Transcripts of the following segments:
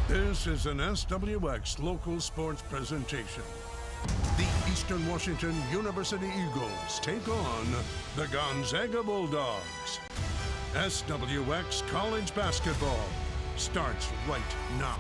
This is an SWX local sports presentation. The Eastern Washington University Eagles take on the Gonzaga Bulldogs. SWX college basketball starts right now.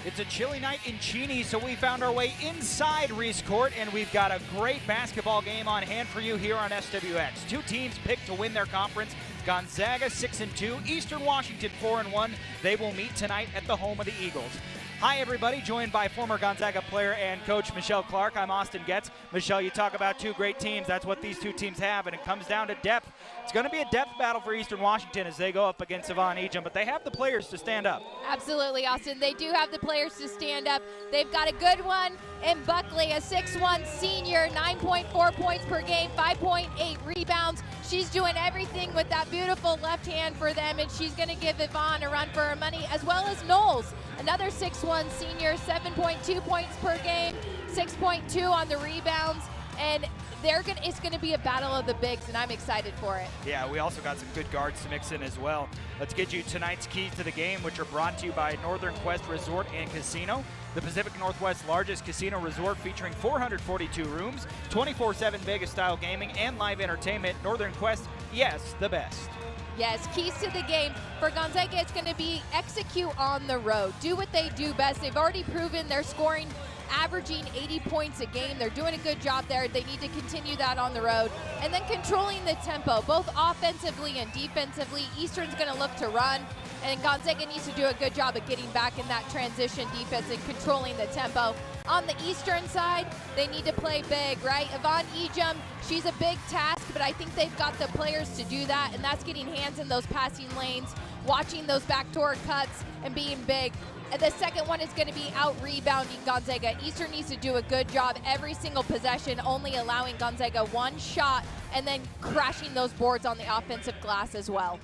It's a chilly night in Cheney, so we found our way inside Reese Court, and we've got a great basketball game on hand for you here on SWX. Two teams picked to win their conference. Gonzaga 6-2, Eastern Washington 4-1. They will meet tonight at the home of the Eagles. Hi everybody, joined by former Gonzaga player and coach Michelle Clark. I'm Austin Getz. Michelle, you talk about two great teams. That's what these two teams have, and it comes down to depth. It's going to be a depth battle for Eastern Washington as they go up against Yvonne Ejim, but they have the players to stand up. Absolutely, Austin. They do have the players to stand up. They've got a good one in Buckley, a 6'1 senior, 9.4 points per game, 5.8 rebounds. She's doing everything with that beautiful left hand for them, and she's going to give Yvonne a run for her money, as well as Knowles, another 6'1 senior, 7.2 points per game, 6.2 on the rebounds, and it's going to be a battle of the bigs, and I'm excited for it. Yeah, we also got some good guards to mix in as well. Let's get you tonight's keys to the game, which are brought to you by Northern Quest Resort and Casino, the Pacific Northwest's largest casino resort featuring 442 rooms, 24/7 Vegas-style gaming, and live entertainment. Northern Quest, yes, the best. Yes, keys to the game. For Gonzaga, it's going to be execute on the road. Do what they do best. They've already proven they're scoring, averaging 80 points a game. They're doing a good job there. They need to continue that on the road. And then controlling the tempo, both offensively and defensively. Eastern's going to look to run, and Gonzaga needs to do a good job of getting back in that transition defense and controlling the tempo. On the Eastern side, they need to play big, right? Yvonne Ejim, she's a big task, but I think they've got the players to do that, and that's getting hands in those passing lanes, watching those backdoor cuts, and being big. And the second one is going to be out-rebounding Gonzaga. Eastern needs to do a good job every single possession, only allowing Gonzaga one shot, and then crashing those boards on the offensive glass as well.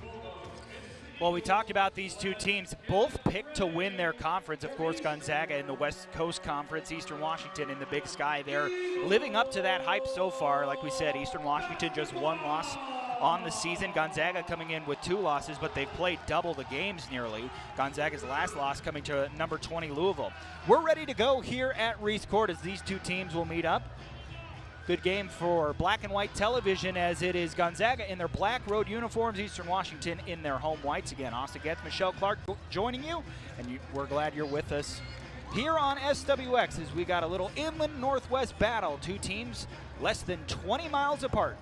Well, we talked about these two teams, both picked to win their conference. Of course, Gonzaga in the West Coast Conference, Eastern Washington in the Big Sky. They're living up to that hype so far. Like we said, Eastern Washington just one loss on the season. Gonzaga coming in with 2 losses, but they've played double the games nearly. Gonzaga's last loss coming to number 20 Louisville. We're ready to go here at Reese Court as these two teams will meet up. Good game for black and white television as it is Gonzaga in their black road uniforms, Eastern Washington in their home whites. Again, Austin Getz, Michelle Clark joining you, and we're glad you're with us here on SWX as we got a little inland northwest battle. Two teams less than 20 miles apart,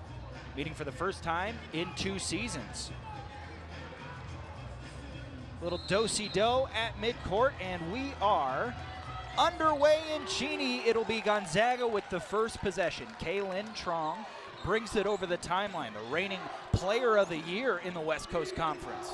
meeting for the first time in 2 seasons. Little do-si-do at midcourt, and we are underway in Cheney. It'll be Gonzaga with the first possession. Kaylin Trong brings it over the timeline, the reigning player of the year in the West Coast Conference.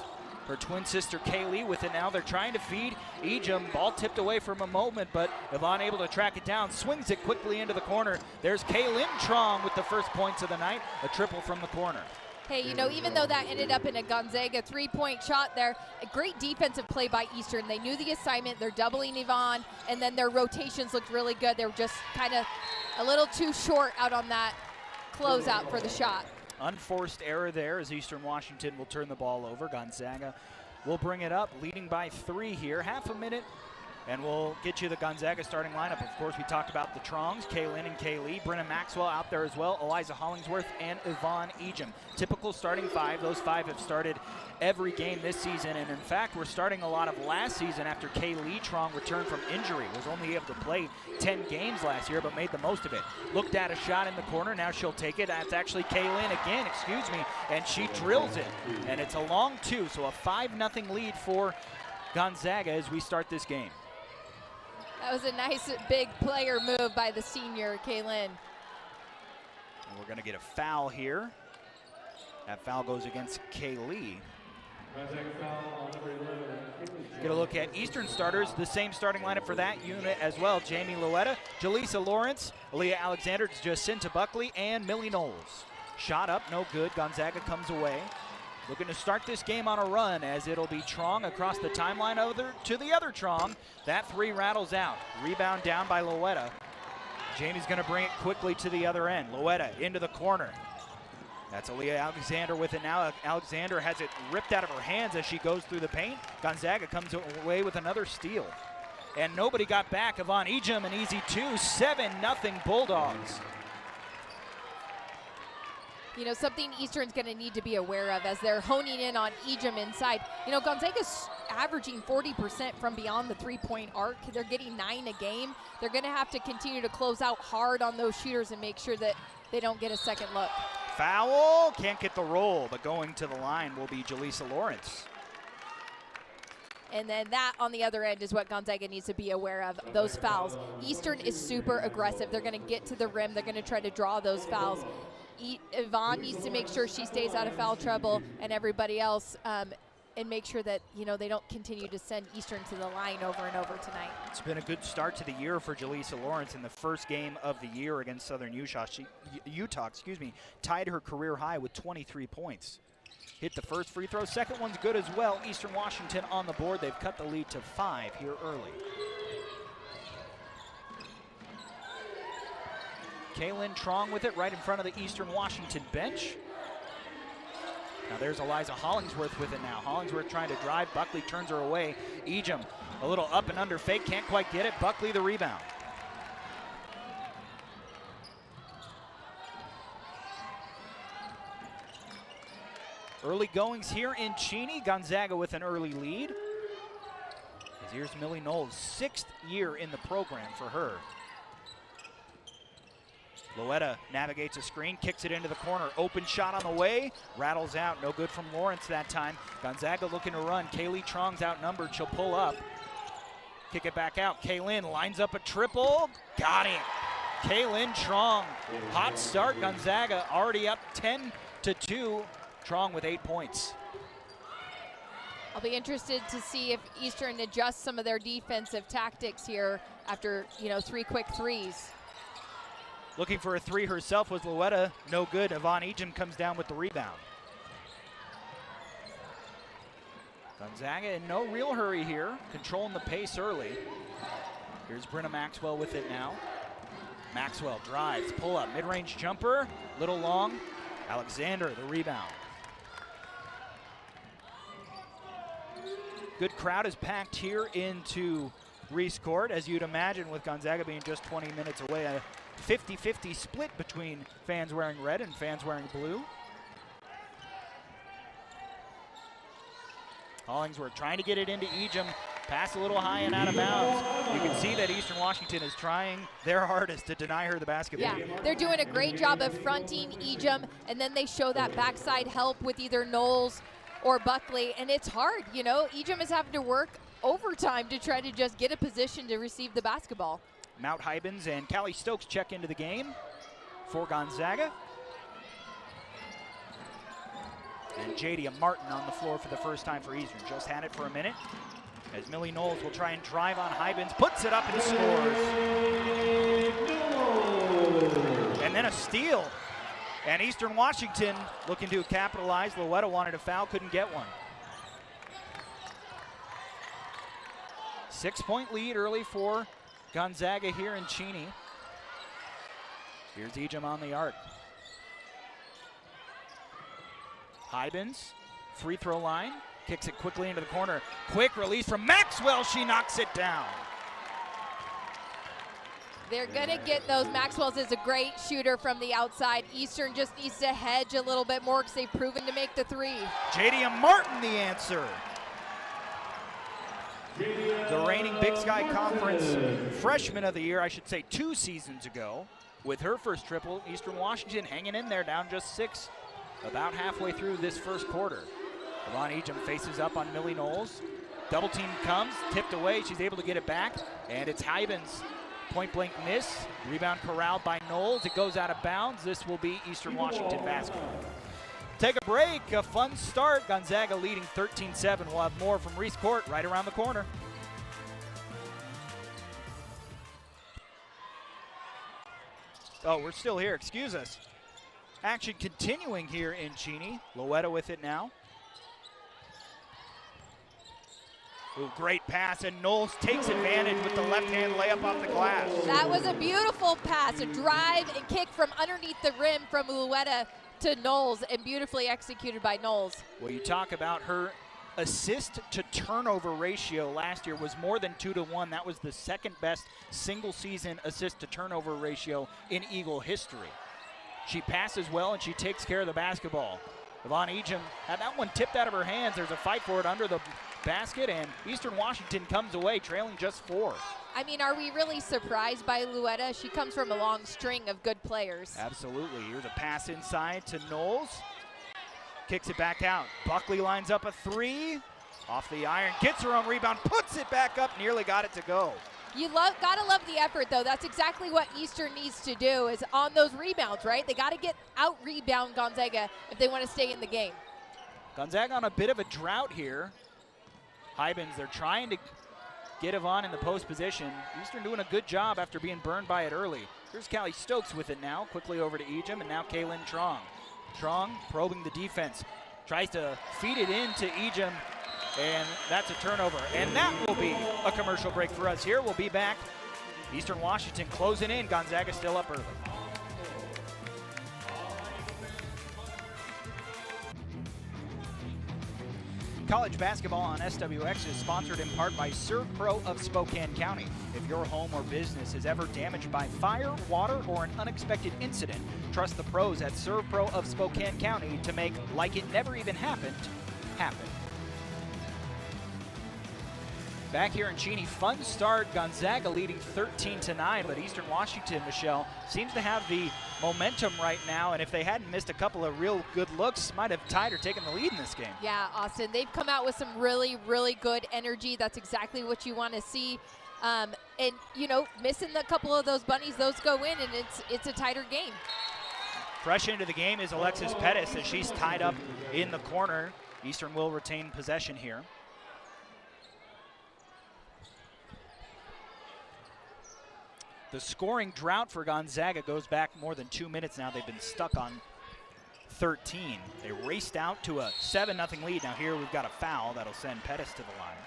Her twin sister Kaylee with it now. They're trying to feed Ejim. Ball tipped away from a moment, but Yvonne able to track it down. Swings it quickly into the corner. There's Kaylin Trong with the first points of the night. A triple from the corner. Hey, you know, even though that ended up in a Gonzaga 3-point shot there, a great defensive play by Eastern. They knew the assignment. They're doubling Yvonne, and then their rotations looked really good. They were just kind of a little too short out on that closeout for the shot. Unforced error there as Eastern Washington will turn the ball over. Gonzaga will bring it up, leading by 3 here. Half a minute, and we'll get you the Gonzaga starting lineup. Of course, we talked about the Trongs, Kaylin and Kaylee. Brenna Maxwell out there as well, Eliza Hollingsworth, and Yvonne Ejim. Typical starting 5. Those 5 have started every game this season, and in fact, we're starting a lot of last season after Kaylee Trong returned from injury. Was only able to play 10 games last year, but made the most of it. Looked at a shot in the corner, now she'll take it. That's actually Kaylin again, and she drills it. And it's a long 2, so a 5-0 lead for Gonzaga as we start this game. That was a nice big player move by the senior, Kaylin. And we're going to get a foul here. That foul goes against Kaylee. Get a look at Eastern starters, the same starting lineup for that unit as well. Jamie Loetta, Jaleesa Lawrence, Aaliyah Alexander, Jacinta Buckley, and Millie Knowles. Shot up, no good. Gonzaga comes away. Looking to start this game on a run as it'll be Trong across the timeline over to the other Trong. That 3 rattles out. Rebound down by Loetta. Jamie's going to bring it quickly to the other end. Loetta into the corner. That's Aaliyah Alexander with it now. Alexander has it ripped out of her hands as she goes through the paint. Gonzaga comes away with another steal. And nobody got back. Yvonne Ejim, an easy 2, 7-0 Bulldogs. You know, something Eastern's going to need to be aware of as they're honing in on Ejim inside. You know, Gonzaga's averaging 40% from beyond the three-point arc. They're getting 9 a game. They're going to have to continue to close out hard on those shooters and make sure that they don't get a second look. Foul, can't get the roll, but going to the line will be Jaleesa Lawrence. And then that on the other end is what Gonzaga needs to be aware of, those fouls. Eastern is super aggressive. They're going to get to the rim. They're going to try to draw those fouls. Yvonne needs to make sure she stays out of foul trouble, and everybody else, and make sure that, you know, they don't continue to send Eastern to the line over and over tonight. It's been a good start to the year for Jaleesa Lawrence in the first game of the year against Southern Utah. Utah, tied her career high with 23 points. Hit the first free throw. Second one's good as well. Eastern Washington on the board. They've cut the lead to 5 here early. Kaylin Trong with it right in front of the Eastern Washington bench. Now there's Eliza Hollingsworth with it now. Hollingsworth trying to drive. Buckley turns her away. Ejim, a little up and under fake. Can't quite get it. Buckley the rebound. Early goings here in Cheney. Gonzaga with an early lead. As here's Millie Knowles, 6th year in the program for her. Loetta navigates a screen, kicks it into the corner. Open shot on the way, rattles out. No good from Lawrence that time. Gonzaga looking to run. Kaylee Trong's outnumbered. She'll pull up. Kick it back out. Kaylin lines up a triple. Got him. Kaylin Trong. Hot start. Gonzaga already up 10-2. Trong with 8 points. I'll be interested to see if Eastern adjusts some of their defensive tactics here after, you know, 3 quick threes. Looking for a 3 herself was Loetta. No good. Yvonne Ejim comes down with the rebound. Gonzaga in no real hurry here. Controlling the pace early. Here's Brenna Maxwell with it now. Maxwell drives, pull up, mid-range jumper. Little long. Alexander the rebound. Good crowd is packed here into Reese Court, as you'd imagine, with Gonzaga being just 20 minutes away. A 50-50 split between fans wearing red and fans wearing blue. Hollingsworth trying to get it into Ejim. Pass a little high and out of bounds. You can see that Eastern Washington is trying their hardest to deny her the basketball. Yeah, they're doing a great job of fronting Ejim, and then they show that backside help with either Knowles or Buckley, and it's hard, you know. Ejim is having to work overtime to try to just get a position to receive the basketball. Mount Hybens and Callie Stokes check into the game for Gonzaga. And Jadia Martin on the floor for the first time for Eastern. Just had it for a minute. As Millie Knowles will try and drive on Hybens, puts it up and scores. And then a steal. And Eastern Washington looking to capitalize. Loetta wanted a foul, couldn't get one. 6-point lead early for Gonzaga here in Cheney. Here's Ejim on the arc. Hybens, free throw line, kicks it quickly into the corner. Quick release from Maxwell, she knocks it down. They're gonna get those. Maxwell's is a great shooter from the outside. Eastern just needs to hedge a little bit more because they've proven to make the 3. Jadia Martin the answer. The reigning Big Sky Conference freshman of the year, I should say 2 seasons ago, with her first triple. Eastern Washington hanging in there, down just 6, about halfway through this first quarter. Yvonne Ejim faces up on Millie Knowles. Double team comes, tipped away, she's able to get it back, and it's Hybens. Point blank miss, rebound corralled by Knowles. It goes out of bounds. This will be Eastern Washington basketball. Take a break, a fun start. Gonzaga leading 13-7. We'll have more from Reese Court right around the corner. Oh, we're still here, excuse us. Action continuing here in Cheney. Loetta with it now. Ooh, great pass, and Knowles takes advantage with the left-hand layup off the glass. That was a beautiful pass, a drive and kick from underneath the rim from Loetta to Knowles and beautifully executed by Knowles. Well, you talk about her assist to turnover ratio last year was more than 2-to-1. That was the second best single season assist to turnover ratio in Eagle history. She passes well and she takes care of the basketball. Yvonne Ejim had that one tipped out of her hands. There's a fight for it under the basket, and Eastern Washington comes away trailing just 4. I mean, are we really surprised by Luetta? She comes from a long string of good players. Absolutely. Here's a pass inside to Knowles. Kicks it back out. Buckley lines up a 3. Off the iron, gets her own rebound, puts it back up, nearly got it to go. Gotta love the effort, though. That's exactly what Eastern needs to do, is on those rebounds, right? They gotta get out rebound Gonzaga if they want to stay in the game. Gonzaga on a bit of a drought here. Hybens, they're trying to get Yvonne in the post position. Eastern doing a good job after being burned by it early. Here's Callie Stokes with it now, quickly over to Ejim, and now Kaylin Trong. Trong probing the defense, tries to feed it into Ejim, and that's a turnover. And that will be a commercial break for us here. We'll be back. Eastern Washington closing in. Gonzaga still up early. College basketball on SWX is sponsored in part by ServPro of Spokane County. If your home or business is ever damaged by fire, water, or an unexpected incident, trust the pros at ServPro of Spokane County to make like it never even happened happen. Back here in Cheney, fun start. Gonzaga leading 13-9, but Eastern Washington, Michelle, seems to have the momentum right now, and if they hadn't missed a couple of real good looks, might have tied or taken the lead in this game. Yeah, Austin, they've come out with some really, really good energy. That's exactly what you want to see. And, you know, missing a couple of those bunnies, those go in, and it's a tighter game. Fresh into the game is Alexis Pettis as she's tied up in the corner. Eastern will retain possession here. The scoring drought for Gonzaga goes back more than 2 minutes now. They've been stuck on 13. They raced out to a 7-0 lead. Now here we've got a foul that'll send Pettis to the line.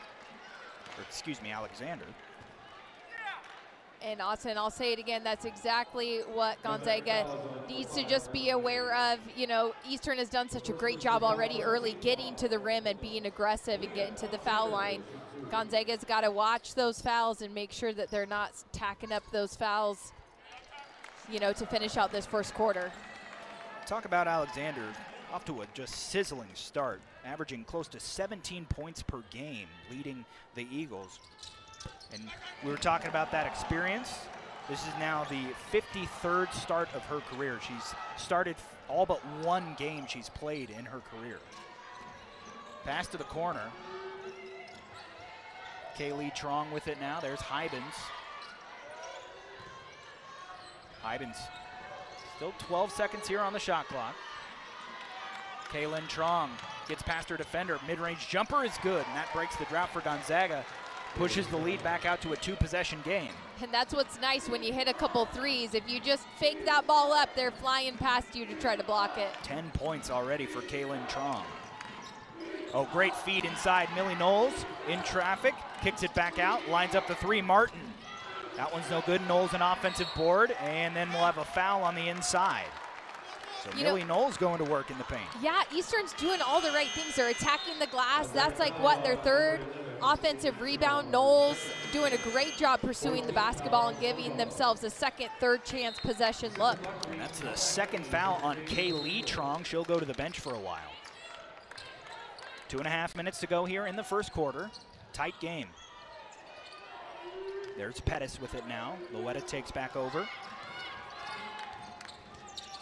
Or excuse me, Alexander. And Austin, I'll say it again, that's exactly what Gonzaga needs to just be aware of. You know, Eastern has done such a great job already early getting to the rim and being aggressive and getting to the foul line. Gonzaga's got to watch those fouls and make sure that they're not tacking up those fouls, you know, to finish out this first quarter. Talk about Alexander, off to a just sizzling start, averaging close to 17 points per game, leading the Eagles. And we were talking about that experience. This is now the 53rd start of her career. She's started all but one game she's played in her career. Pass to the corner. Kaylee Trong with it now. There's Hybens. Hybens. Still 12 seconds here on the shot clock. Kaylin Trong gets past her defender. Mid-range jumper is good, and that breaks the drought for Gonzaga. Pushes the lead back out to a 2-possession game. And that's what's nice when you hit a couple threes. If you just fake that ball up, they're flying past you to try to block it. 10 points already for Kaylin Trong. Oh, great feed inside. Millie Knowles in traffic, kicks it back out, lines up the 3. Martin. That one's no good. Knowles an offensive board, and then we'll have a foul on the inside. So Millie Knowles going to work in the paint. Yeah, Eastern's doing all the right things. They're attacking the glass. That's like what, their third offensive rebound. Knowles doing a great job pursuing the basketball and giving themselves a second, third chance possession look. And that's the second foul on Kaylee Trong. She'll go to the bench for a while. 2.5 minutes to go here in the first quarter. Tight game. There's Pettis with it now. Luetta takes back over.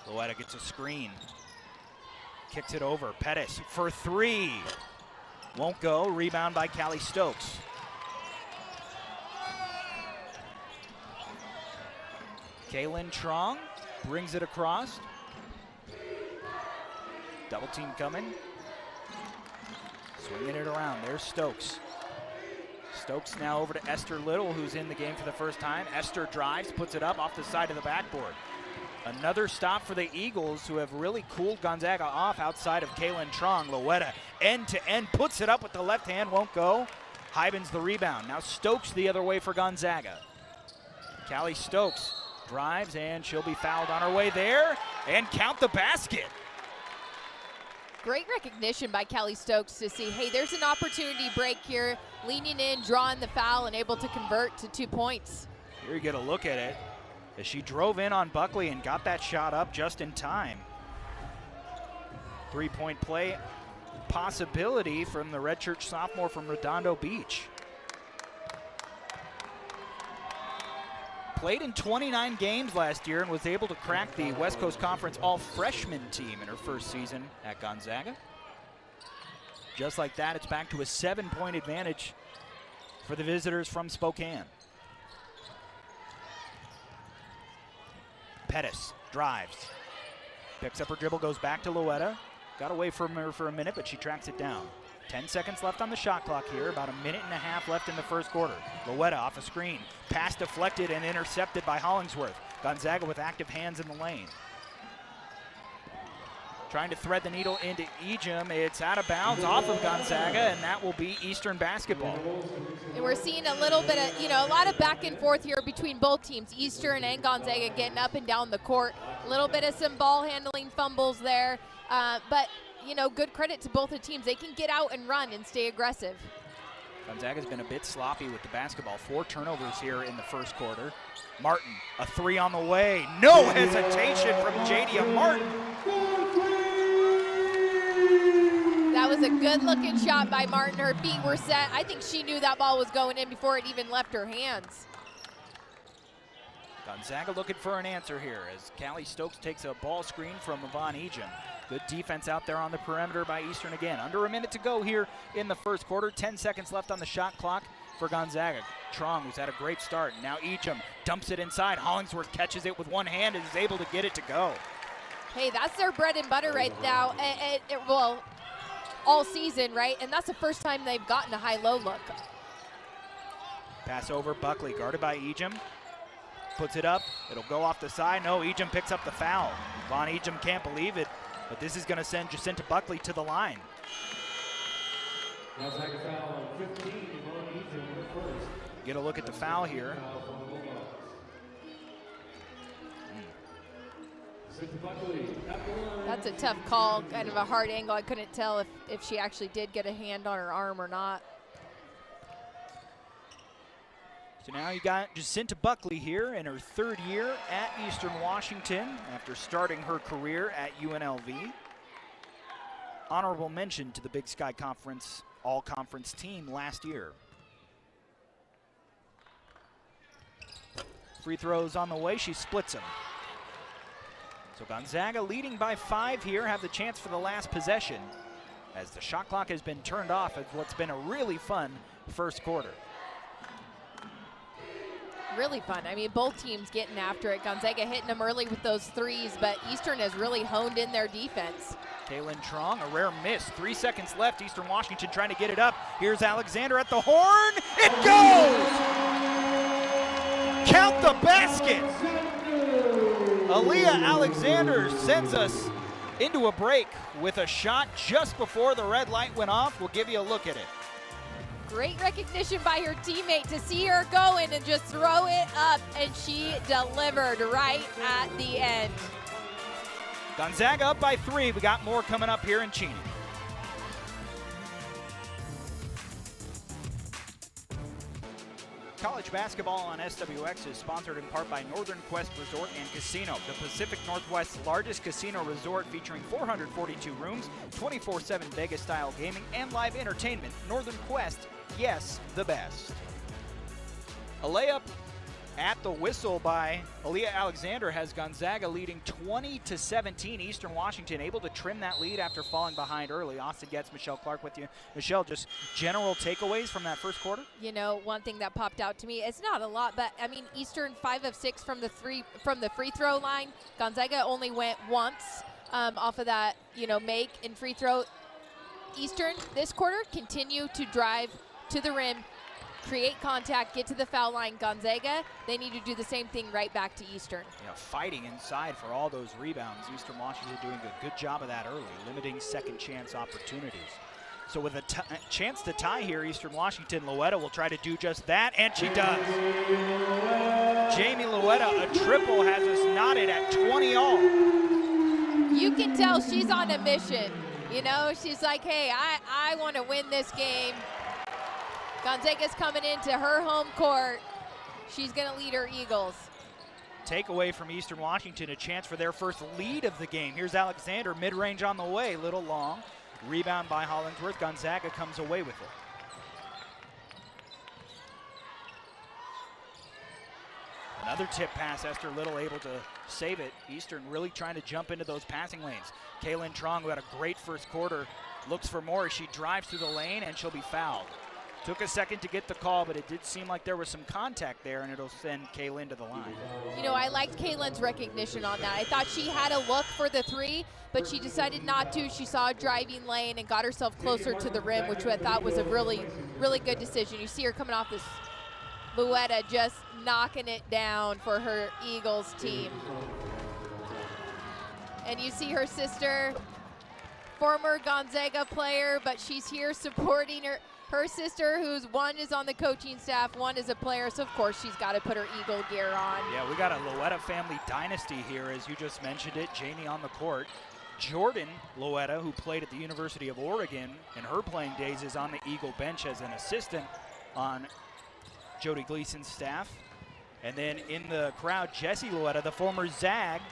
Luetta gets a screen. Kicks it over. Pettis for 3. Won't go. Rebound by Callie Stokes. Kaylin Trong brings it across. Double team coming. Swinging it around. There's Stokes. Stokes now over to Esther Little, who's in the game for the first time. Esther drives, puts it up off the side of the backboard. Another stop for the Eagles, who have really cooled Gonzaga off outside of Kaylin Trong. Luetta end-to-end, puts it up with the left hand, won't go. Hybens the rebound. Now Stokes the other way for Gonzaga. Callie Stokes drives, and she'll be fouled on her way there. And count the basket. Great recognition by Kelly Stokes to see, hey, there's an opportunity break here, leaning in, drawing the foul, and able to convert to 2 points. Here you get a look at it as she drove in on Buckley and got that shot up just in time. 3-point play possibility from the redshirt sophomore from Redondo Beach. Played in 29 games last year and was able to crack the West Coast Conference all-freshman team in her first season at Gonzaga. Just like that, it's back to a 7-point advantage for the visitors from Spokane. Pettis drives, picks up her dribble, goes back to Loetta. Got away from her for a minute, but she tracks it down. 10 seconds left on the shot clock here, about a minute and a half left in the first quarter. Loetta off a screen, pass deflected and intercepted by Hollingsworth. Gonzaga with active hands in the lane. Trying to thread the needle into Ejim. It's out of bounds off of Gonzaga, and that will be Eastern basketball. And we're seeing a little bit of, a lot of back and forth here between both teams, Eastern and Gonzaga getting up and down the court. A little bit of some ball handling fumbles there, but good credit to both the teams. They can get out and run and stay aggressive. Gonzaga's been a bit sloppy with the basketball. 4 turnovers here in the first quarter. Martin, a 3 on the way. No hesitation from Jadia Martin. That was a good-looking shot by Martin. Her feet were set. I think she knew that ball was going in before it even left her hands. Gonzaga looking for an answer here as Callie Stokes takes a ball screen from Yvonne Ejim. Good defense out there on the perimeter by Eastern again. Under a minute to go here in the first quarter. 10 seconds left on the shot clock for Gonzaga. Trong, who's had a great start. Now Ejim dumps it inside. Hollingsworth catches it with one hand and is able to get it to go. Hey, that's their bread and butter right now. Well, all season, right? And that's the first time they've gotten a high-low look. Pass over Buckley, guarded by Ejim. Puts it up. It'll go off the side. No, Ejim picks up the foul. Von Ejim can't believe it, but this is going to send Jacinta Buckley to the line. Get a look at the foul here. That's a tough call, kind of a hard angle. I couldn't tell if she actually did get a hand on her arm or not. So now you got Jacinta Buckley here in her 3rd year at Eastern Washington after starting her career at UNLV. Honorable mention to the Big Sky Conference all-conference team last year. Free throws on the way, she splits them. So Gonzaga leading by 5 here, have the chance for the last possession as the shot clock has been turned off at what's been a really fun first quarter. Really fun. I mean, both teams getting after it. Gonzaga hitting them early with those threes, but Eastern has really honed in their defense. Kaylin Trong, a rare miss. 3 seconds left. Eastern Washington trying to get it up. Here's Alexander at the horn. It goes! Count the basket! Aaliyah Alexander sends us into a break with a shot just before the red light went off. We'll give you a look at it. Great recognition by her teammate to see her go in and just throw it up, and she delivered right at the end. Gonzaga up by 3. We got more coming up here in Cheney. College basketball on SWX is sponsored in part by Northern Quest Resort and Casino, the Pacific Northwest's largest casino resort featuring 442 rooms, 24/7 Vegas-style gaming, and live entertainment. Northern Quest, yes, the best. A layup at the whistle by Aaliyah Alexander has Gonzaga leading 20-17. Eastern Washington able to trim that lead after falling behind early. Austin Getz, Michelle Clark with you. Michelle, just general takeaways from that first quarter? One thing that popped out to me, it's not a lot, but I mean, Eastern 5 of 6 from the free throw line. Gonzaga only went once off of that, make and free throw. Eastern this quarter continue to drive to the rim, create contact, get to the foul line. Gonzaga, they need to do the same thing right back to Eastern. Fighting inside for all those rebounds. Eastern Washington doing a good job of that early, limiting second chance opportunities. So with a chance to tie here, Eastern Washington, Loetta will try to do just that, and she does. Jamie Loetta, a triple, has us knotted at 20 all. You can tell she's on a mission. You know, she's like, hey, I want to win this game. Gonzaga's coming into her home court. She's going to lead her Eagles. Takeaway from Eastern Washington, a chance for their first lead of the game. Here's Alexander, mid-range on the way, little long. Rebound by Hollingsworth. Gonzaga comes away with it. Another tip pass, Esther Little able to save it. Eastern really trying to jump into those passing lanes. Kaylin Trong, who had a great first quarter, looks for more as she drives through the lane, and she'll be fouled. Took a second to get the call, but it did seem like there was some contact there, and it'll send Kaylin to the line. You know, I liked Kaylin's recognition on that. I thought she had a look for the three, but she decided not to. She saw a driving lane and got herself closer to the rim, which I thought was a really, really good decision. You see her coming off this Luetta just knocking it down for her Eagles team. And you see her sister, former Gonzaga player, but she's here supporting her sister, who's one is on the coaching staff, one is a player, so of course she's got to put her Eagle gear on. Yeah, we got a Loetta family dynasty here, as you just mentioned it. Jamie on the court. Jordan Loetta, who played at the University of Oregon in her playing days, is on the Eagle bench as an assistant on Jody Gleason's staff. And then in the crowd, Jessie Loetta, the former Zag,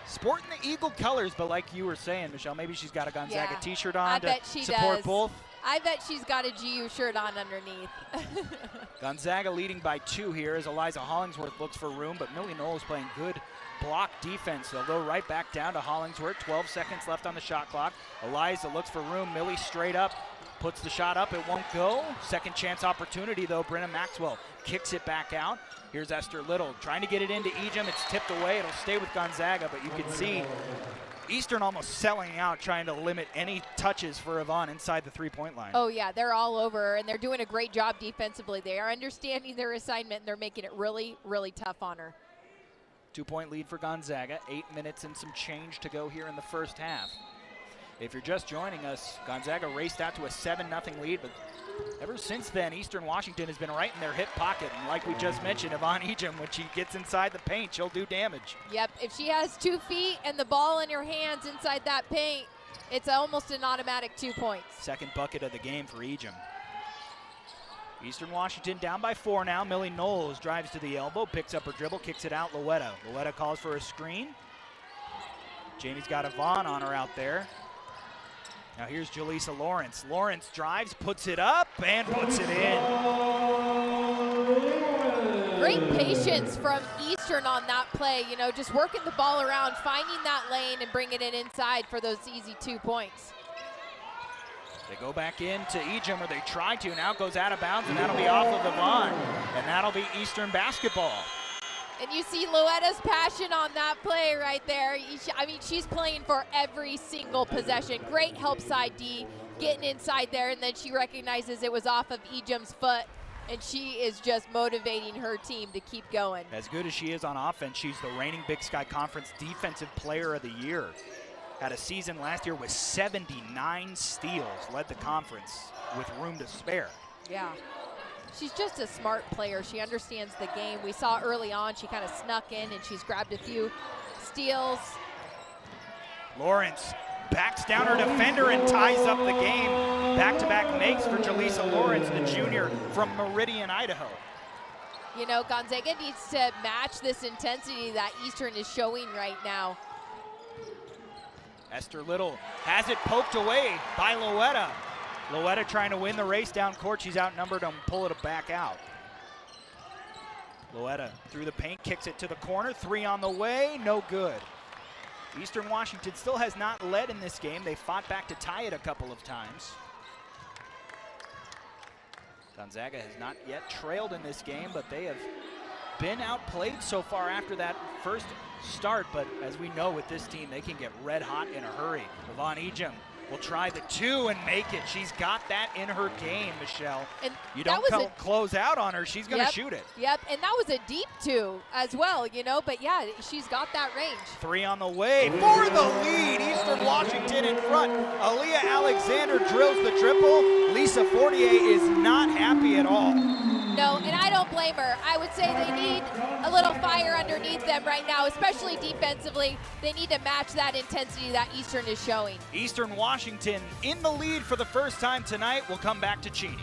sporting the Eagle colors, but like you were saying, Michelle, maybe she's got a Gonzaga t-shirt on to support both. I bet she's got a GU shirt on underneath. Gonzaga leading by 2 here as Eliza Hollingsworth looks for room, but Millie Knowles playing good block defense. They'll go right back down to Hollingsworth. 12 seconds left on the shot clock. Eliza looks for room. Millie straight up, puts the shot up. It won't go. Second chance opportunity, though. Brenna Maxwell kicks it back out. Here's Esther Little trying to get it into Ejim. It's tipped away. It'll stay with Gonzaga, but you can see Eastern almost selling out, trying to limit any touches for Yvonne inside the three-point line. Oh, yeah, they're all over her, and they're doing a great job defensively. They are understanding their assignment, and they're making it really, really tough on her. 2-point lead for Gonzaga. 8 minutes and some change to go here in the first half. If you're just joining us, Gonzaga raced out to a 7-0 lead, but ever since then, Eastern Washington has been right in their hip pocket. And like we just mentioned, Yvonne Ejim, when she gets inside the paint, she'll do damage. Yep, if she has 2 feet and the ball in her hands inside that paint, it's almost an automatic 2 points. Second bucket of the game for Ejim. Eastern Washington down by 4 now. Millie Knowles drives to the elbow, picks up her dribble, kicks it out. Loetta calls for a screen. Jamie's got Yvonne on her out there. Now here's Jaleesa Lawrence. Lawrence drives, puts it up, and puts it in. Great patience from Eastern on that play. You know, just working the ball around, finding that lane, and bringing it inside for those easy 2 points. They go back into Ejim, or they try to. Now goes out of bounds, and that'll be off of Yvonne. And that'll be Eastern basketball. And you see Loetta's passion on that play right there. I mean, she's playing for every single possession. Great help side D, getting inside there, and then she recognizes it was off of Ejim's foot, and she is just motivating her team to keep going. As good as she is on offense, she's the reigning Big Sky Conference Defensive Player of the Year. Had a season last year with 79 steals, led the conference with room to spare. Yeah. She's just a smart player. She understands the game. We saw early on she kind of snuck in and she's grabbed a few steals. Lawrence backs down her defender and ties up the game. Back-to-back makes for Jaleesa Lawrence, the junior from Meridian, Idaho. You know, Gonzaga needs to match this intensity that Eastern is showing right now. Esther Little has it poked away by Loetta. Loetta trying to win the race down court. She's outnumbered and pull it back out. Loetta through the paint, kicks it to the corner. 3 on the way, no good. Eastern Washington still has not led in this game. They fought back to tie it a couple of times. Gonzaga has not yet trailed in this game, but they have been outplayed so far after that first start. But as we know with this team, they can get red hot in a hurry. Yvonne Ejim will try the 2 and make it. She's got that in her game, Michelle. And you don't close out on her. She's going to shoot it. Yep, and that was a deep 2 as well, you know. But, yeah, she's got that range. 3 on the way for the lead. Eastern Washington in front. Aaliyah Alexander drills the triple. Lisa Fortier is not happy at all. know, and I don't blame her. I would say they need a little fire underneath them right now, especially defensively. They need to match that intensity that Eastern is showing. Eastern Washington in the lead for the first time tonight. We'll come back to Cheney.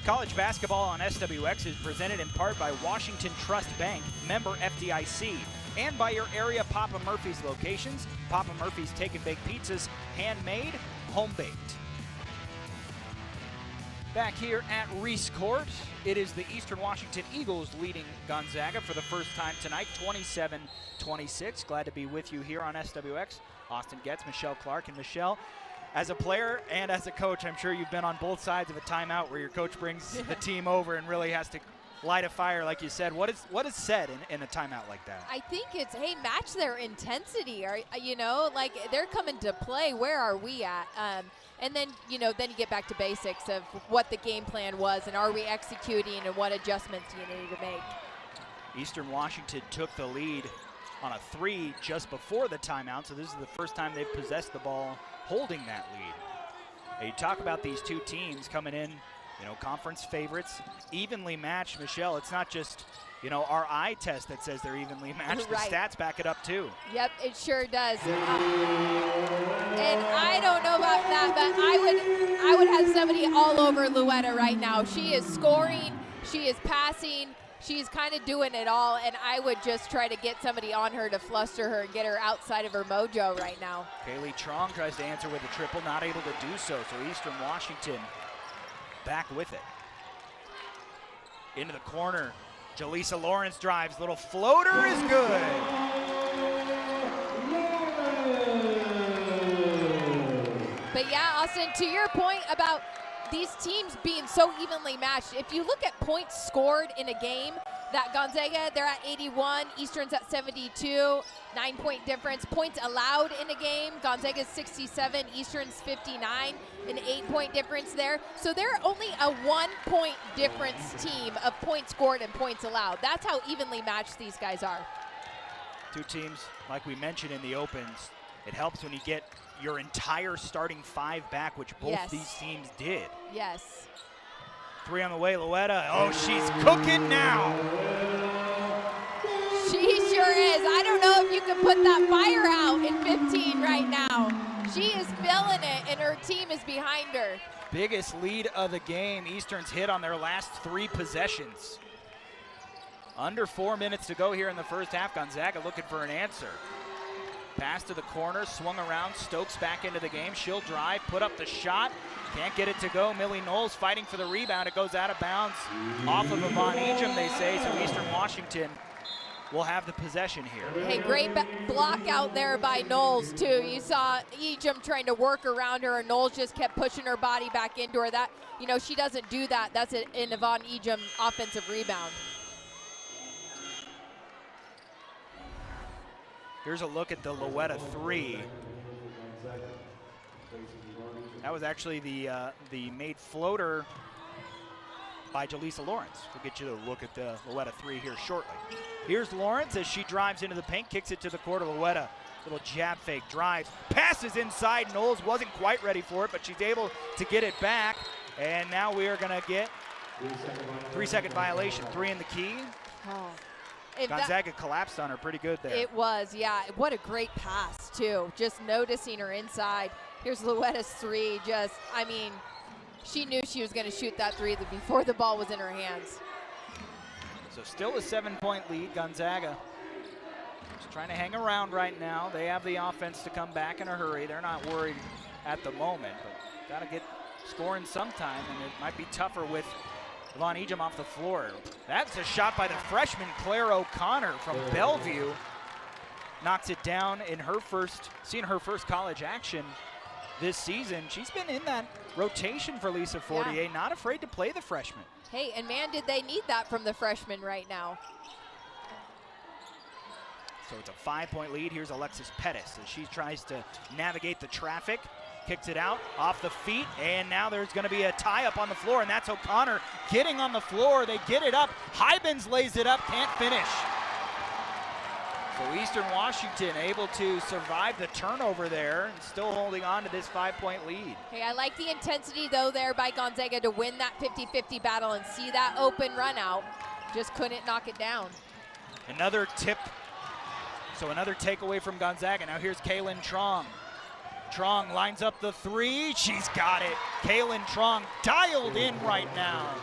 College basketball on SWX is presented in part by Washington Trust Bank, member FDIC, and by your area Papa Murphy's locations. Papa Murphy's Take and Bake Pizzas, handmade, home-baked. Back here at Reese Court, it is the Eastern Washington Eagles leading Gonzaga for the first time tonight, 27-26. Glad to be with you here on SWX. Austin Getz, Michelle Clark, and Michelle, as a player and as a coach, I'm sure you've been on both sides of a timeout where your coach brings the team over and really has to light a fire, like you said. What is said in a timeout like that? I think it's, hey, match their intensity. Or, you know, like they're coming to play. Where are we at? And then, you know, then you get back to basics of what the game plan was and are we executing and what adjustments you need to make. Eastern Washington took the lead on a 3 just before the timeout, so this is the first time they've possessed the ball holding that lead. Now, you talk about these two teams coming in, you know, conference favorites, evenly matched. Michelle, it's not just, you know, our eye test that says they're evenly matched. Right. The stats back it up too. Yep, it sure does. And I don't know about that, but I would have somebody all over Louetta right now. She is scoring, she is passing, she's kind of doing it all, and I would just try to get somebody on her to fluster her and get her outside of her mojo right now. Kaylee Trong tries to answer with a triple, not able to do so. So Eastern Washington back with it. Into the corner, Jaleesa Lawrence drives, little floater is good. But yeah, Austin, to your point about these teams being so evenly matched, if you look at points scored in a game, that Gonzaga, they're at 81, Eastern's at 72, 9-point difference. Points allowed in a game, Gonzaga's 67, Eastern's 59, an 8-point difference there. So they're only a 1-point difference team of points scored and points allowed. That's how evenly matched these guys are. Two teams, like we mentioned in the opens, it helps when you get your entire starting 5 back, which both these teams did. Yes. 3 on the way, Louetta. Oh, she's cooking now. She sure is. I don't know if you can put that fire out in 15 right now. She is feeling it, and her team is behind her. Biggest lead of the game. Eastern's hit on their last 3 possessions. Under 4 minutes to go here in the first half. Gonzaga looking for an answer. Pass to the corner, swung around, Stokes back into the game. She'll drive, put up the shot. Can't get it to go. Millie Knowles fighting for the rebound. It goes out of bounds off of Yvonne Ejim, they say. So Eastern Washington will have the possession here. Hey, great block out there by Knowles, too. You saw Ejim trying to work around her, and Knowles just kept pushing her body back into her. That, you know, she doesn't do that. That's an Yvonne Ejim offensive rebound. Here's a look at the Louetta 3. That was actually the made floater by Jaleesa Lawrence. We'll get you to look at the Louetta 3 here shortly. Here's Lawrence as she drives into the paint, kicks it to the court of Louetta. Little jab fake, drives, passes inside. Knowles wasn't quite ready for it, but she's able to get it back. And now we are going to get 3-second violation, 3 in the key. Oh. Gonzaga collapsed on her pretty good there. It was, yeah. What a great pass, too. Just noticing her inside. Here's Louetta's 3. Just, I mean, she knew she was going to shoot that 3 before the ball was in her hands. So still a 7-point lead. Gonzaga just trying to hang around right now. They have the offense to come back in a hurry. They're not worried at the moment, but got to get scoring sometime, and it might be tougher with Yvonne Ejim off the floor. That's a shot by the freshman Claire O'Connor from Bellevue. Knocks it down in her first, seeing her first college action this season. She's been in that rotation for Lisa Fortier, not afraid to play the freshman. Hey, and man, did they need that from the freshman right now. So it's a 5-point lead. Here's Alexis Pettis as she tries to navigate the traffic. Kicks it out off the feet, and now there's going to be a tie-up on the floor, and that's O'Connor getting on the floor. They get it up. Hybens lays it up, can't finish. So Eastern Washington able to survive the turnover there and still holding on to this 5-point lead. Hey, I like the intensity, though, there by Gonzaga to win that 50-50 battle and see that open run out. Just couldn't knock it down. Another tip. So another takeaway from Gonzaga. Now here's Kaylin Trong. Trong lines up the three. She's got it. Kaylin Trong dialed in right now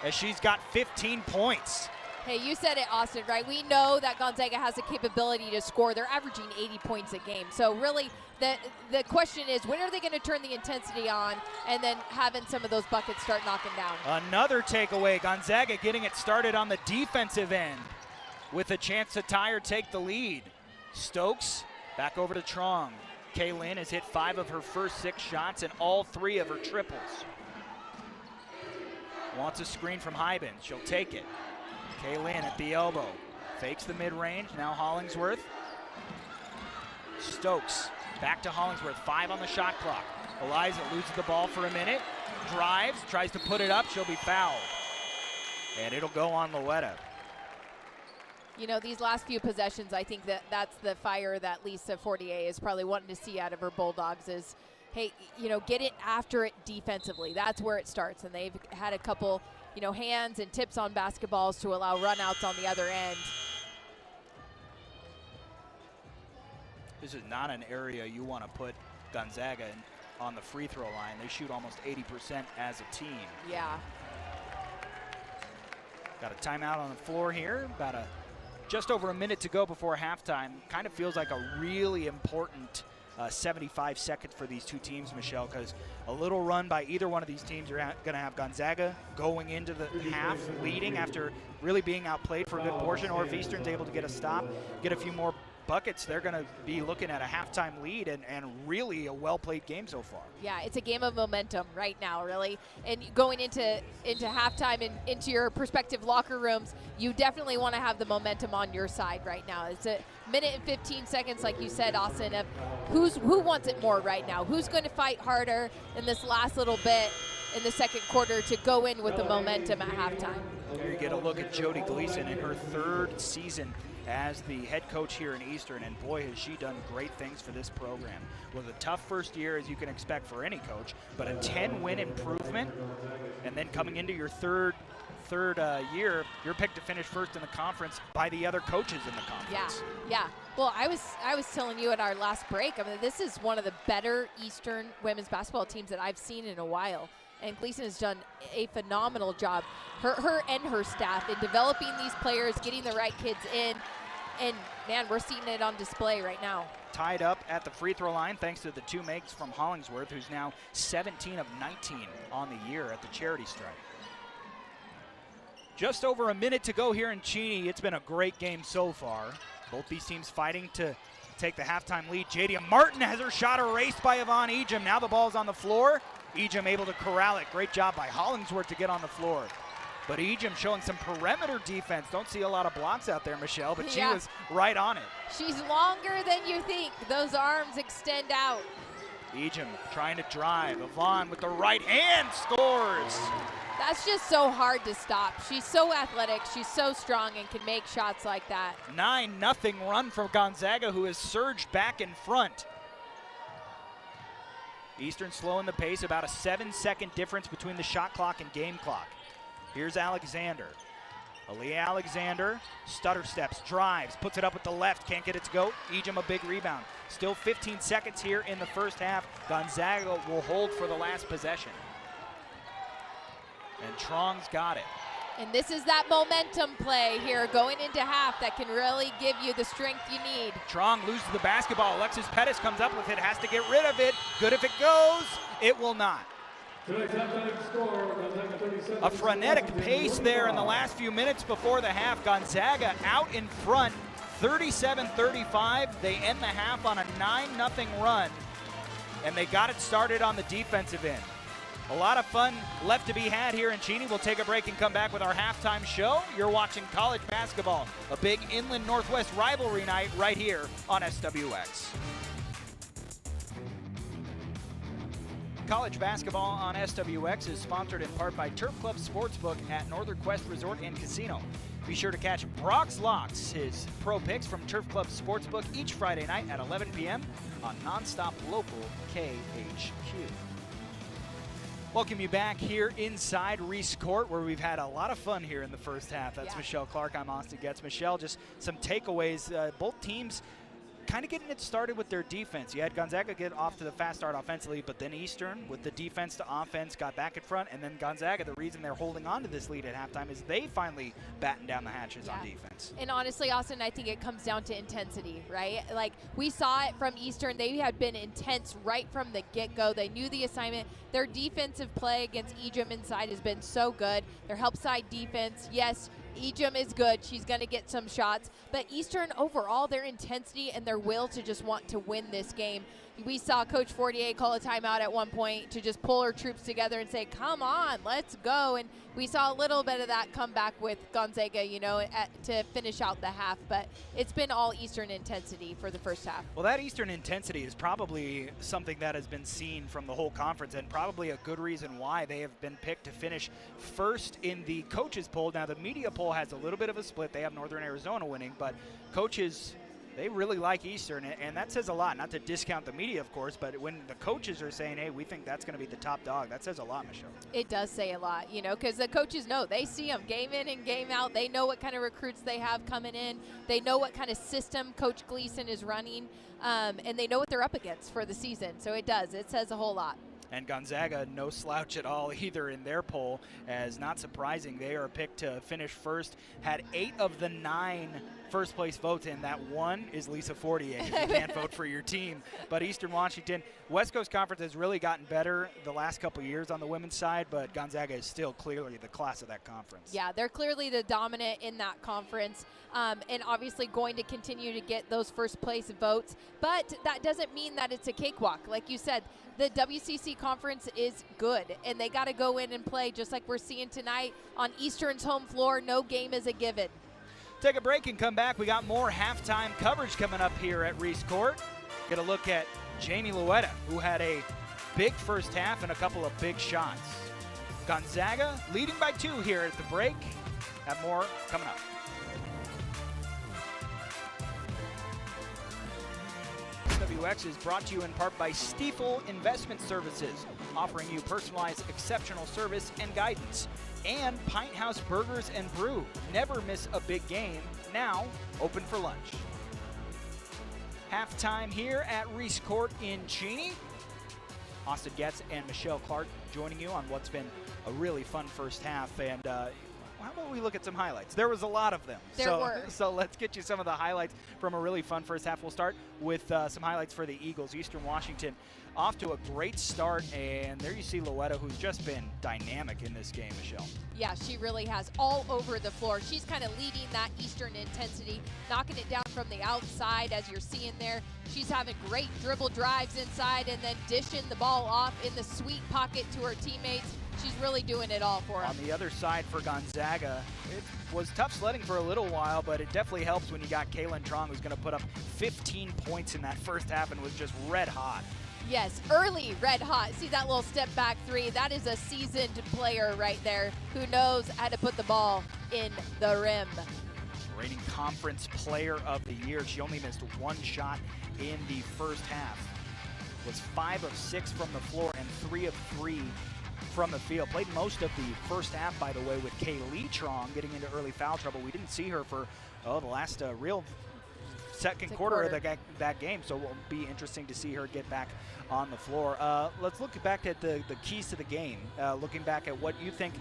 as she's got 15 points. Hey, you said it, Austin, right? We know that Gonzaga has the capability to score. They're averaging 80 points a game. So really, the question is, when are they going to turn the intensity on and then having some of those buckets start knocking down? Another takeaway. Gonzaga getting it started on the defensive end with a chance to tie or take the lead. Stokes back over to Trong. Kaylin has hit 5 of her first 6 shots and all 3 of her triples. Wants a screen from Hyben. She'll take it. Kaylin at the elbow. Fakes the mid-range. Now Hollingsworth. Stokes back to Hollingsworth. 5 on the shot clock. Eliza loses the ball for a minute. Drives. Tries to put it up. She'll be fouled. And it'll go on Loetta. You know, these last few possessions, I think that's the fire that Lisa Fortier is probably wanting to see out of her Bulldogs is, hey, you know, get it after it defensively. That's where it starts. And they've had a couple, you know, hands and tips on basketballs to allow runouts on the other end. This is not an area you want to put Gonzaga on the free throw line. They shoot almost 80% as a team. Yeah. Got a timeout on the floor here. Just over a minute to go before halftime. Kind of feels like a really important 75 seconds for these two teams, Michelle, because a little run by either one of these teams, you're going to have Gonzaga going into the half leading after really being outplayed for a good portion, or if Eastern's able to get a stop, get a few more buckets, they're going to be looking at a halftime lead and really a well-played game so far. Yeah, it's a game of momentum right now, really. And going into halftime and into your prospective locker rooms, you definitely want to have the momentum on your side right now. It's a minute and 15 seconds, like you said, Austin, of who wants it more right now? Who's going to fight harder in this last little bit in the second quarter to go in with the momentum at halftime? Here you get a look at Jody Gleason in her 3rd season as the head coach here in Eastern, and boy, has she done great things for this program. With a tough first year, as you can expect for any coach, but a 10-win improvement, and then coming into your third year, you're picked to finish first in the conference by the other coaches in the conference. Yeah. Well, I was telling you at our last break, I mean, this is one of the better Eastern women's basketball teams that I've seen in a while. And Gleason has done a phenomenal job, her and her staff, in developing these players, getting the right kids in. And, man, we're seeing it on display right now. Tied up at the free throw line thanks to the 2 makes from Hollingsworth, who's now 17 of 19 on the year at the charity stripe. Just over a minute to go here in Cheney. It's been a great game so far. Both these teams fighting to take the halftime lead. Jadia Martin has her shot erased by Yvonne Ejim. Now the ball's on the floor. Ejim able to corral it. Great job by Hollingsworth to get on the floor. But Ejim showing some perimeter defense. Don't see a lot of blocks out there, Michelle, but she was right on it. She's longer than you think. Those arms extend out. Ejim trying to drive. Yvonne with the right hand scores. That's just so hard to stop. She's so athletic. She's so strong and can make shots like that. 9-0 run from Gonzaga, who has surged back in front. Eastern slowing the pace, about a 7-second difference between the shot clock and game clock. Here's Alexander. Aaliyah Alexander, stutter steps, drives, puts it up with the left, can't get it to go. Ejim a big rebound. Still 15 seconds here in the first half. Gonzaga will hold for the last possession. And Trong's got it. And this is that momentum play here going into half that can really give you the strength you need. Trong loses the basketball. Alexis Pettis comes up with it, has to get rid of it. Good if it goes. It will not. A frenetic pace there in the last few minutes before the half. Gonzaga out in front, 37-35. They end the half on a 9-0 run, and they got it started on the defensive end. A lot of fun left to be had here in Cheney. We'll take a break and come back with our halftime show. You're watching college basketball, a big Inland Northwest rivalry night right here on SWX. College basketball on SWX is sponsored in part by Turf Club Sportsbook at Northern Quest Resort and Casino. Be sure to catch Brock's Locks, his pro picks from Turf Club Sportsbook each Friday night at 11 p.m. on Nonstop Local KHQ. Welcome you back here inside Reese Court, where we've had a lot of fun here in the first half. That's Michelle Clark. I'm Austin Getz. Michelle, just some takeaways. Both teams kind of getting it started with their defense. You had Gonzaga get off to the fast start offensively, but then Eastern, with the defense to offense, got back in front. And then Gonzaga, the reason they're holding on to this lead at halftime is they finally batten down the hatches on defense. And honestly, Austin, I think it comes down to intensity, right? Like, we saw it from Eastern. They had been intense right from the get-go. They knew the assignment. Their defensive play against Ejim inside has been so good. Their help side defense, yes, Ejim is good. She's going to get some shots. But Eastern, overall, their intensity and their will to just want to win this game. We saw Coach Fortier call a timeout at one point to just pull her troops together and say, come on, let's go. And we saw a little bit of that come back with Gonzaga, you know, to finish out the half. But it's been all Eastern intensity for the first half. Well, that Eastern intensity is probably something that has been seen from the whole conference, and probably a good reason why they have been picked to finish first in the coaches poll. Now, the media poll has a little bit of a split. They have Northern Arizona winning, but coaches, they really like Eastern, and that says a lot. Not to discount the media, of course, but when the coaches are saying, hey, we think that's going to be the top dog, that says a lot, Michelle. It does say a lot, you know, because the coaches know. They see them game in and game out. They know what kind of recruits they have coming in. They know what kind of system Coach Gleason is running, and they know what they're up against for the season. So it does. It says a whole lot. And Gonzaga, no slouch at all either in their poll, as not surprising, they are picked to finish first, had 8 of the 9 first place votes, and that one is Lisa Fortier if you can't vote for your team. But Eastern Washington, West Coast Conference has really gotten better the last couple years on the women's side, but Gonzaga is still clearly the class of that conference. Yeah, they're clearly the dominant in that conference, and obviously going to continue to get those first place votes, but that doesn't mean that it's a cakewalk. Like you said, the WCC conference is good, and they got to go in and play just like we're seeing tonight on Eastern's home floor. No game is a given. Take a break and come back. We got more halftime coverage coming up here at Reese Court. Get a look at Jamie Luetta, who had a big first half and a couple of big shots. Gonzaga leading by 2 here at the break. Have more coming up. WX is brought to you in part by Stiefel Investment Services, offering you personalized, exceptional service and guidance. And Pint House Burgers and Brew. Never miss a big game. Now open for lunch. Halftime here at Reese Court in Cheney. Austin Getz and Michelle Clark joining you on what's been a really fun first half. And how about we look at some highlights? There was a lot of them. So let's get you some of the highlights from a really fun first half. We'll start with some highlights for the Eagles. Eastern Washington off to a great start, and there you see Luetta, who's just been dynamic in this game, Michelle. Yeah, she really has, all over the floor. She's kind of leading that Eastern intensity, knocking it down from the outside, as you're seeing there. She's having great dribble drives inside and then dishing the ball off in the sweet pocket to her teammates. She's really doing it all for them. On the other side for Gonzaga, it was tough sledding for a little while, but it definitely helps when you got Kaylin Trong, who's going to put up 15 points in that first half and was just red hot. Yes, early red hot. See that little step back 3? That is a seasoned player right there who knows how to put the ball in the rim. Reigning conference player of the year. She only missed 1 shot in the first half. Was 5 of 6 from the floor and 3 of 3 from the field. Played most of the first half, by the way, with Kaylee Trong getting into early foul trouble. We didn't see her for the last real second quarter of that game, so it will be interesting to see her get back on the floor. Let's look back at the keys to the game, looking back at what you think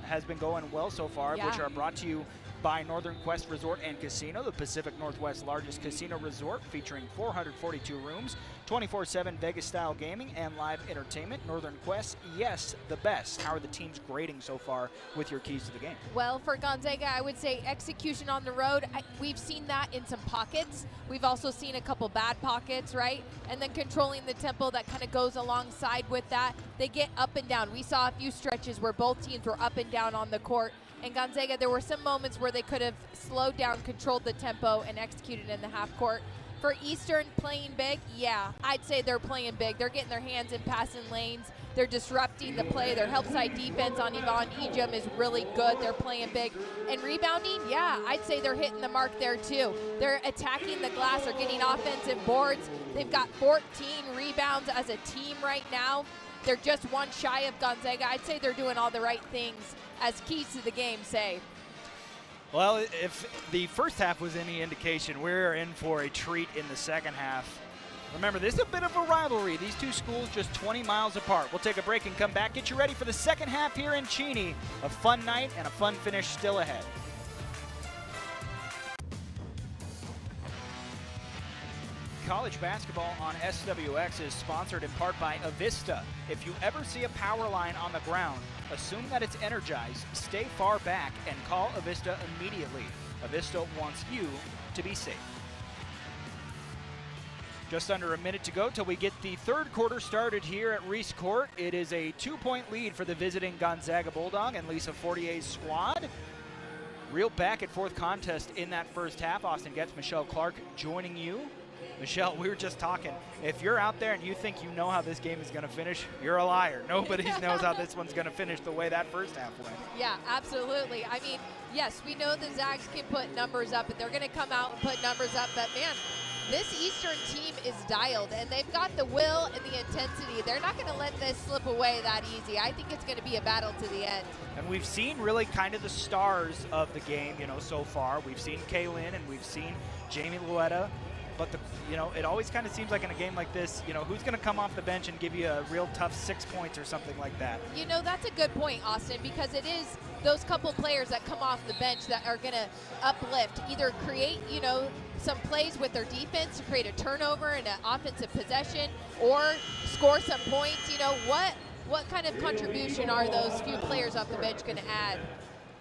has been going well so far, which are brought to you by Northern Quest Resort and Casino, the Pacific Northwest's largest casino resort, featuring 442 rooms, 24/7 Vegas-style gaming, and live entertainment. Northern Quest, yes, the best. How are the teams grading so far with your keys to the game? Well, for Gonzaga, I would say execution on the road. We've seen that in some pockets. We've also seen a couple bad pockets, right? And then controlling the tempo that kind of goes alongside with that. They get up and down. We saw a few stretches where both teams were up and down on the court. And Gonzaga, there were some moments where they could have slowed down, controlled the tempo, and executed in the half court. For Eastern, playing big, yeah, I'd say they're playing big. They're getting their hands in passing lanes. They're disrupting the play. Their help side defense on Yvonne Ejim is really good. They're playing big. And rebounding, yeah, I'd say they're hitting the mark there too. They're attacking the glass. They're getting offensive boards. They've got 14 rebounds as a team right now. They're just one shy of Gonzaga. I'd say they're doing all the right things, as keys to the game say. Well, if the first half was any indication, we're in for a treat in the second half. Remember, this is a bit of a rivalry. These two schools just 20 miles apart. We'll take a break and come back. Get you ready for the second half here in Cheney. A fun night and a fun finish still ahead. College basketball on SWX is sponsored in part by Avista. If you ever see a power line on the ground, assume that it's energized, stay far back, and call Avista immediately. Avista wants you to be safe. Just under a minute to go till we get the third quarter started here at Reese Court. It is a 2-point lead for the visiting Gonzaga Bulldog and Lisa Fortier's squad. Real back and forth contest in that first half. Austin Getz, Michelle Clark joining you. Michelle, we were just talking. If you're out there and you think you know how this game is going to finish, you're a liar. Nobody knows how this one's going to finish the way that first half went. Yeah, absolutely. I mean, yes, we know the Zags can put numbers up, and they're going to come out and put numbers up. But, man, this Eastern team is dialed, and they've got the will and the intensity. They're not going to let this slip away that easy. I think it's going to be a battle to the end. And we've seen really kind of the stars of the game, so far. We've seen Kaylin and we've seen Jamie Luetta. But, it always kind of seems like in a game like this, who's going to come off the bench and give you a real tough 6 points or something like that? That's a good point, Austin, because it is those couple players that come off the bench that are going to uplift, either create, some plays with their defense to create a turnover and an offensive possession, or score some points. What kind of contribution are those few players off the bench going to add?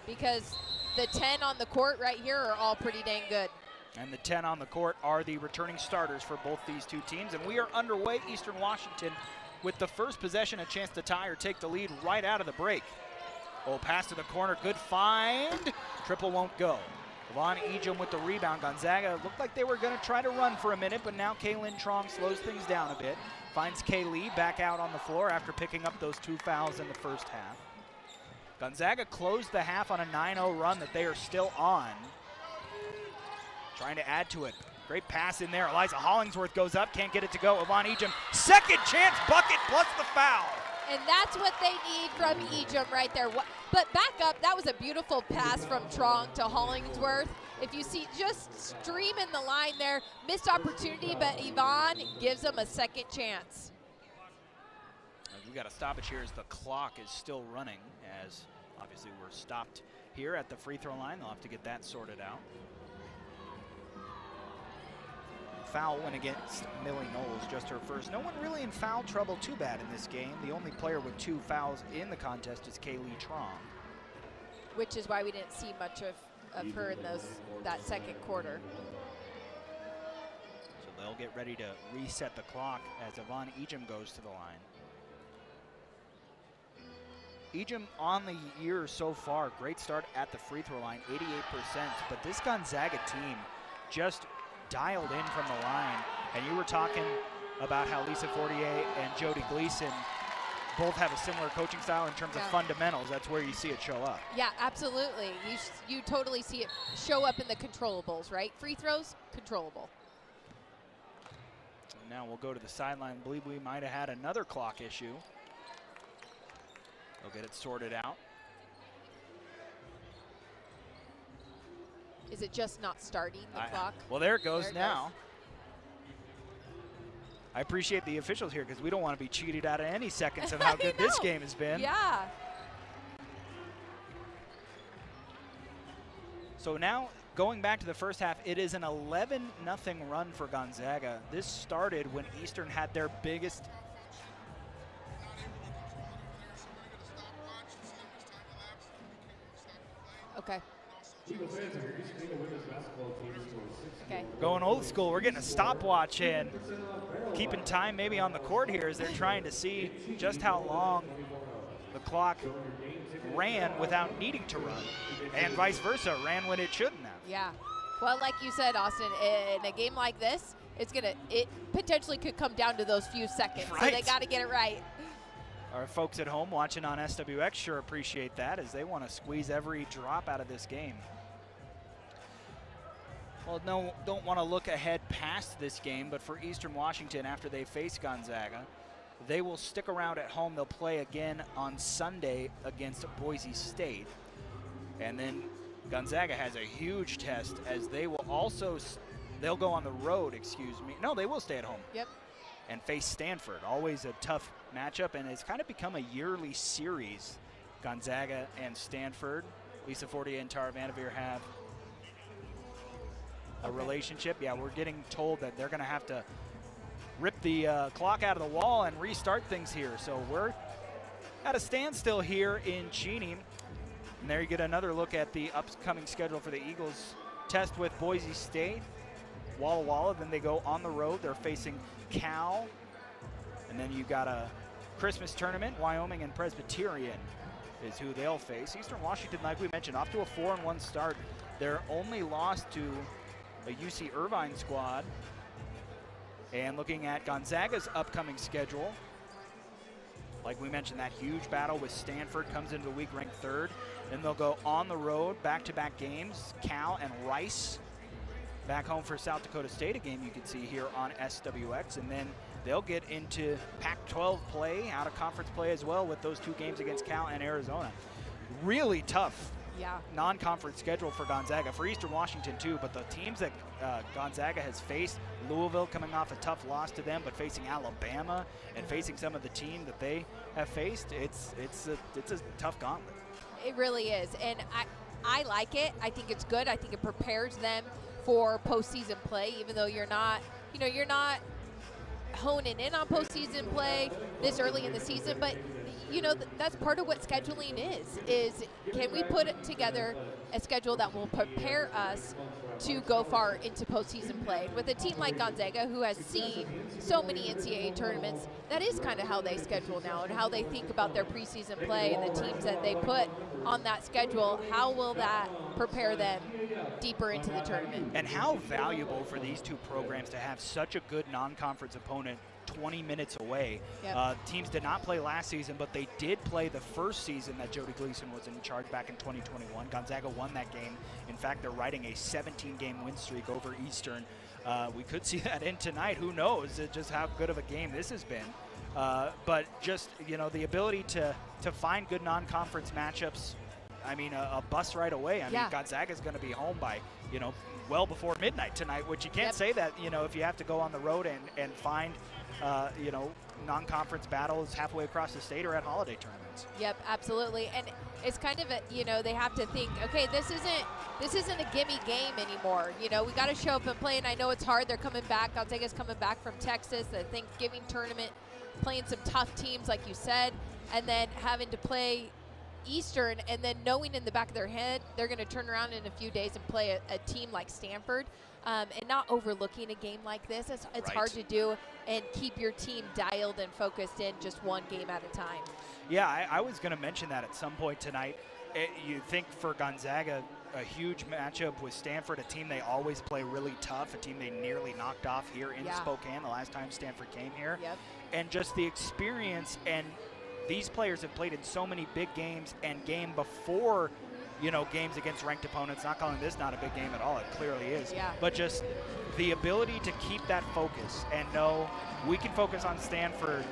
Because the 10 on the court right here are all pretty dang good. And the 10 on the court are the returning starters for both these two teams. And we are underway, Eastern Washington, with the first possession, a chance to tie or take the lead right out of the break. Pass to the corner, good find. Triple won't go. Yvonne Ejim with the rebound. Gonzaga looked like they were going to try to run for a minute, but now Kaylin Trong slows things down a bit. Finds Kaylee back out on the floor after picking up those 2 fouls in the first half. Gonzaga closed the half on a 9-0 run that they are still on. Trying to add to it. Great pass in there. Eliza Hollingsworth goes up, can't get it to go. Yvonne Ejim, second chance bucket plus the foul. And that's what they need from Ejim right there. But back up, that was a beautiful pass from Trong to Hollingsworth. If you see, just streaming the line there, missed opportunity, but Yvonne gives them a second chance. We got a stoppage here as the clock is still running, as obviously we're stopped here at the free throw line. They'll have to get that sorted out. Foul went against Millie Knowles, just her first. No one really in foul trouble too bad in this game. The only player with 2 fouls in the contest is Kaylee Trong. Which is why we didn't see much of her in that second quarter. So they'll get ready to reset the clock as Yvonne Ejim goes to the line. Ejim on the year so far, great start at the free throw line, 88%. But this Gonzaga team just dialed in from the line, and you were talking about how Lisa Fortier and Jody Gleason both have a similar coaching style in terms of fundamentals. That's where you see it show up. Yeah, absolutely. You totally see it show up in the controllables, right? Free throws, controllable. So now we'll go to the sideline. I believe we might have had another clock issue. They'll get it sorted out. Is it just not starting the clock? Well, there it goes now. I appreciate the officials here because we don't want to be cheated out of any seconds of how good this game has been. Yeah. So now, going back to the first half, it is an 11-0 run for Gonzaga. This started when Eastern had their biggest. Okay. Okay. Going old school, we're getting a stopwatch in. Keeping time maybe on the court here as they're trying to see just how long the clock ran without needing to run. And vice versa, ran when it shouldn't have. Yeah. Well, like you said, Austin, in a game like this, it potentially could come down to those few seconds. Right. So they got to get it right. Our folks at home watching on SWX sure appreciate that, as they want to squeeze every drop out of this game. Well, no, don't want to look ahead past this game, but for Eastern Washington, after they face Gonzaga, they will stick around at home. They'll play again on Sunday against Boise State. And then Gonzaga has a huge test, as they will also, they'll go on the road, excuse me. No, they will stay at home. Yep. And face Stanford. Always a tough matchup, and it's kind of become a yearly series. Gonzaga and Stanford. Lisa Fortier and Tara Vanderveer have a relationship. Yeah, we're getting told that they're going to have to rip the clock out of the wall and restart things here. So we're at a standstill here in Cheney. And there you get another look at the upcoming schedule for the Eagles. Test with Boise State, Walla Walla. Then they go on the road. They're facing Cal. And then you got a Christmas tournament. Wyoming and Presbyterian is who they'll face. Eastern Washington, like we mentioned, off to a 4-1 start. Their only loss to a UC Irvine squad. And looking at Gonzaga's upcoming schedule, like we mentioned, that huge battle with Stanford comes into the week ranked third. Then they'll go on the road, back-to-back games, Cal and Rice. Back home for South Dakota State, a game you can see here on SWX. And then they'll get into Pac-12 play, out-of-conference play as well, with those two games against Cal and Arizona. Really tough non-conference schedule for Gonzaga, for Eastern Washington too, but the teams that Gonzaga has faced, Louisville coming off a tough loss to them, but facing Alabama and facing some of the team that they have faced, it's a tough gauntlet. It really is, and I like it. I think it's good. I think it prepares them for postseason play, even though you're not honing in on postseason play this early in the season, but that's part of what scheduling is can we put together a schedule that will prepare us to go far into postseason play. With a team like Gonzaga, who has seen so many NCAA tournaments, that is kind of how they schedule now and how they think about their preseason play and the teams that they put on that schedule. How will that prepare them deeper into the tournament? And how valuable for these two programs to have such a good non-conference opponent 20 minutes away. Yep. Teams did not play last season, but they did play the first season that Jody Gleason was in charge back in 2021. Gonzaga won that game. In fact, they're riding a 17-game win streak over Eastern. We could see that in tonight. Who knows just how good of a game this has been. But just, the ability to find good non-conference matchups, I mean, a bus right away. I mean, Gonzaga's going to be home by, well before midnight tonight, which you can't say that, if you have to go on the road and find non-conference battles halfway across the state or at holiday tournaments. Yep, absolutely. And it's kind of they have to think, okay, this isn't a gimme game anymore. We got to show up and play, and I know it's hard. They're coming back. Gonzaga's coming back from Texas, the Thanksgiving tournament, playing some tough teams, like you said, and then having to play Eastern, and then knowing in the back of their head they're going to turn around in a few days and play a team like Stanford, and not overlooking a game like this. It's right. Hard to do and keep your team dialed and focused in just one game at a time. Yeah, I was going to mention that at some point tonight. You think for Gonzaga, a huge matchup with Stanford, a team they always play really tough, a team they nearly knocked off here in Spokane the last time Stanford came here. Yep. And just the experience, and these players have played in so many big games and game before, games against ranked opponents. Not calling this not a big game at all, it clearly is. Yeah. But just the ability to keep that focus and know we can focus on Stanford,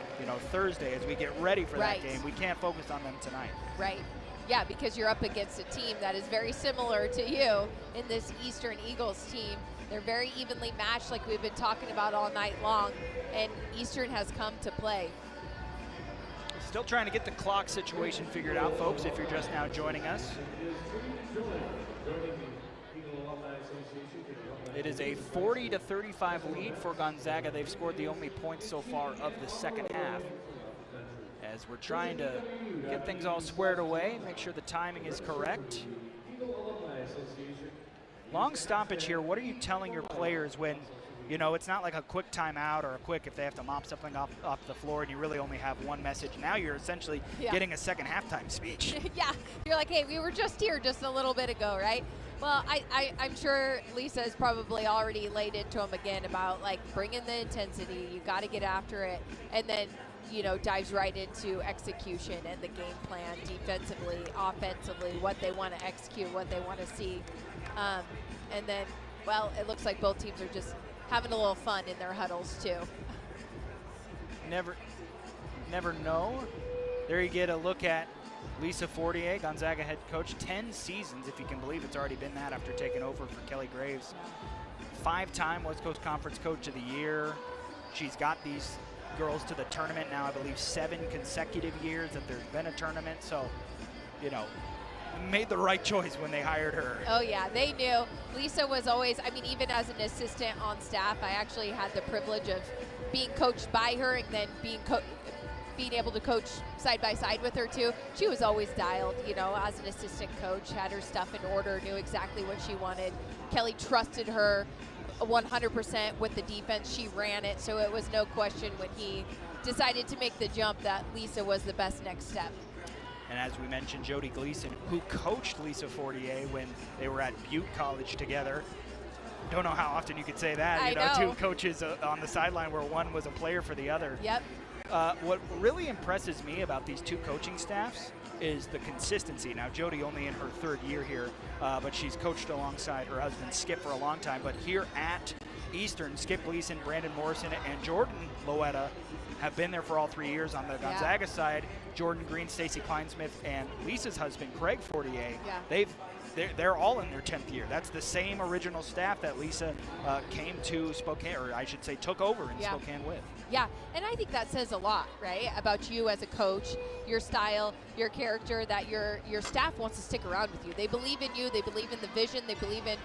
Thursday as we get ready for that game. We can't focus on them tonight. Right. Yeah, because you're up against a team that is very similar to you in this Eastern Eagles team. They're very evenly matched, like we've been talking about all night long, and Eastern has come to play. Still trying to get the clock situation figured out, folks, if you're just now joining us. It is a 40-35 lead for Gonzaga. They've scored the only points so far of the second half. As we're trying to get things all squared away, make sure the timing is correct. Long stoppage here. What are you telling your players when, it's not like a quick timeout or a quick if they have to mop something off the floor and you really only have one message. Now you're essentially getting a second halftime speech. Yeah, you're like, hey, we were just here just a little bit ago, right? Well, I'm sure Lisa has probably already laid into him again about, bringing the intensity. You got to get after it. And then, dives right into execution and the game plan defensively, offensively, what they want to execute, what they want to see. And then, well, it looks like both teams are just having a little fun in their huddles too. Never know. There you get a look at Lisa Fortier, Gonzaga head coach, 10 seasons, if you can believe it's already been that after taking over for Kelly Graves. 5-time West Coast Conference Coach of the Year. She's got these girls to the tournament now, I believe 7 consecutive years that there's been a tournament. So, made the right choice when they hired her. Oh yeah, they knew. Lisa was always, even as an assistant on staff, I actually had the privilege of being coached by her and then being able to coach side by side with her too. She was always dialed, as an assistant coach, had her stuff in order, knew exactly what she wanted. Kelly trusted her 100% with the defense. She ran it, so it was no question when he decided to make the jump that Lisa was the best next step. And as we mentioned, Jody Gleason, who coached Lisa Fortier when they were at Butte College together. Don't know how often you could say that. I know. 2 coaches on the sideline where one was a player for the other. Yep. What really impresses me about these 2 coaching staffs is the consistency. Now, Jody only in her 3rd year here, but she's coached alongside her husband, Skip, for a long time. But here at Eastern, Skip Gleason, Brandon Morrison, and Jordan Loetta have been there for all 3 years. On the Gonzaga side, Jordan Green, Stacy Kleinsmith, and Lisa's husband, Craig Fortier, they're all in their 10th year. That's the same original staff that Lisa came to Spokane, or I should say took over in Spokane with. Yeah, and I think that says a lot, right, about you as a coach, your style, your character, that your staff wants to stick around with you. They believe in you, they believe in the vision, they believe in,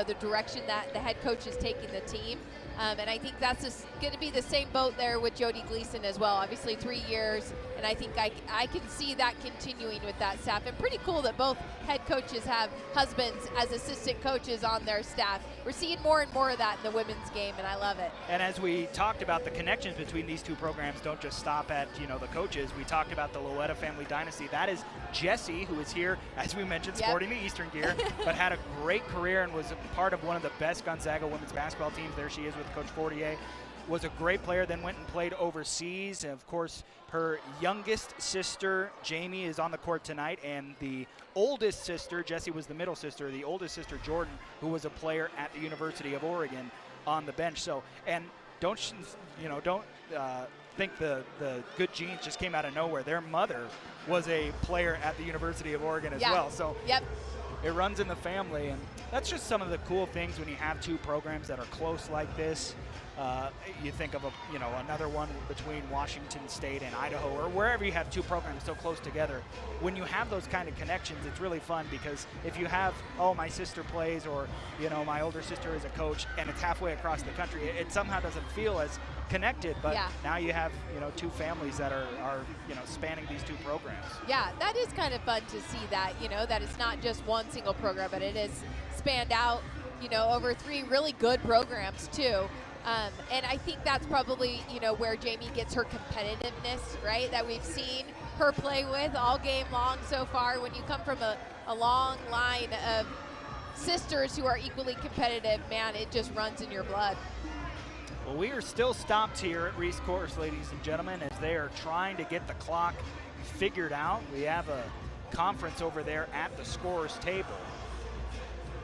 the direction that the head coach is taking the team. And I think that's just going to be the same boat there with Jody Gleason as well. Obviously 3 years, and I think I can see that continuing with that staff. And pretty cool that both head coaches have husbands as assistant coaches on their staff. We're seeing more and more of that in the women's game, and I love it. And as we talked about, the connections between these 2 programs don't just stop at, the coaches. We talked about the Loetta family dynasty. That is Jessie, who is here, as we mentioned, sporting the Eastern gear, but had a great career and was a part of one of the best Gonzaga women's basketball teams. There she is with Coach Fortier. Was a great player, then went and played overseas. And of course, her youngest sister, Jamie, is on the court tonight, and the oldest sister, Jessie was the middle sister, the oldest sister, Jordan, who was a player at the University of Oregon, on the bench. So, and don't think the good genes just came out of nowhere. Their mother was a player at the University of Oregon as well. So it runs in the family, and that's just some of the cool things when you have 2 programs that are close like this. You think of another one between Washington State and Idaho, or wherever you have 2 programs so close together. When you have those kind of connections, it's really fun, because if you have, my sister plays, or my older sister is a coach, and it's halfway across the country, it somehow doesn't feel as connected. But now you have 2 families that are spanning these 2 programs. Yeah, that is kind of fun to see that, that it's not just one single program, but it is spanned out, over 3 really good programs too. And I think that's probably, where Jamie gets her competitiveness, right, that we've seen her play with all game long so far. When you come from a long line of sisters who are equally competitive, man, it just runs in your blood. Well, we are still stopped here at Reese Course, ladies and gentlemen, as they are trying to get the clock figured out. We have a conference over there at the scorer's table.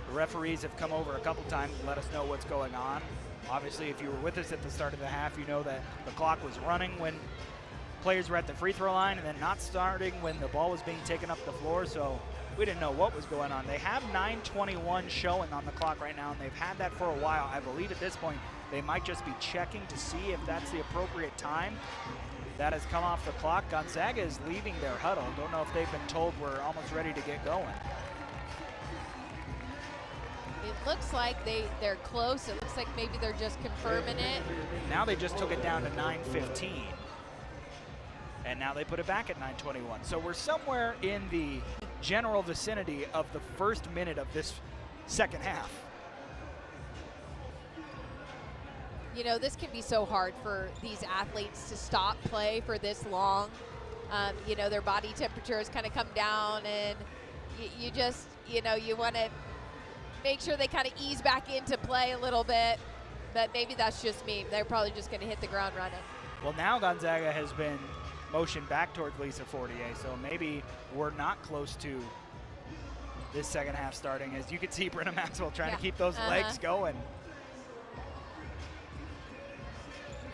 The referees have come over a couple times and let us know what's going on. Obviously, if you were with us at the start of the half, you know that the clock was running when players were at the free throw line, and then not starting when the ball was being taken up the floor, so we didn't know what was going on. They have 9:21 showing on the clock right now, and they've had that for a while. I believe at this point they might just be checking to see if that's the appropriate time. That has come off the clock. Gonzaga is leaving their huddle. Don't know if they've been told we're almost ready to get going. It looks like they're close. It looks like maybe they're just confirming it. Now they just took it down to 9:15. And now they put it back at 9:21. So we're somewhere in the general vicinity of the first minute of this second half. This can be so hard for these athletes to stop play for this long. Their body temperature has kind of come down, and you just, you want to make sure they kind of ease back into play a little bit, but maybe that's just me. They're probably just going to hit the ground running. Well, now Gonzaga has been motioned back towards Lisa Fortier, so maybe we're not close to this second half starting. As you can see, Brenna Maxwell trying to keep those legs going.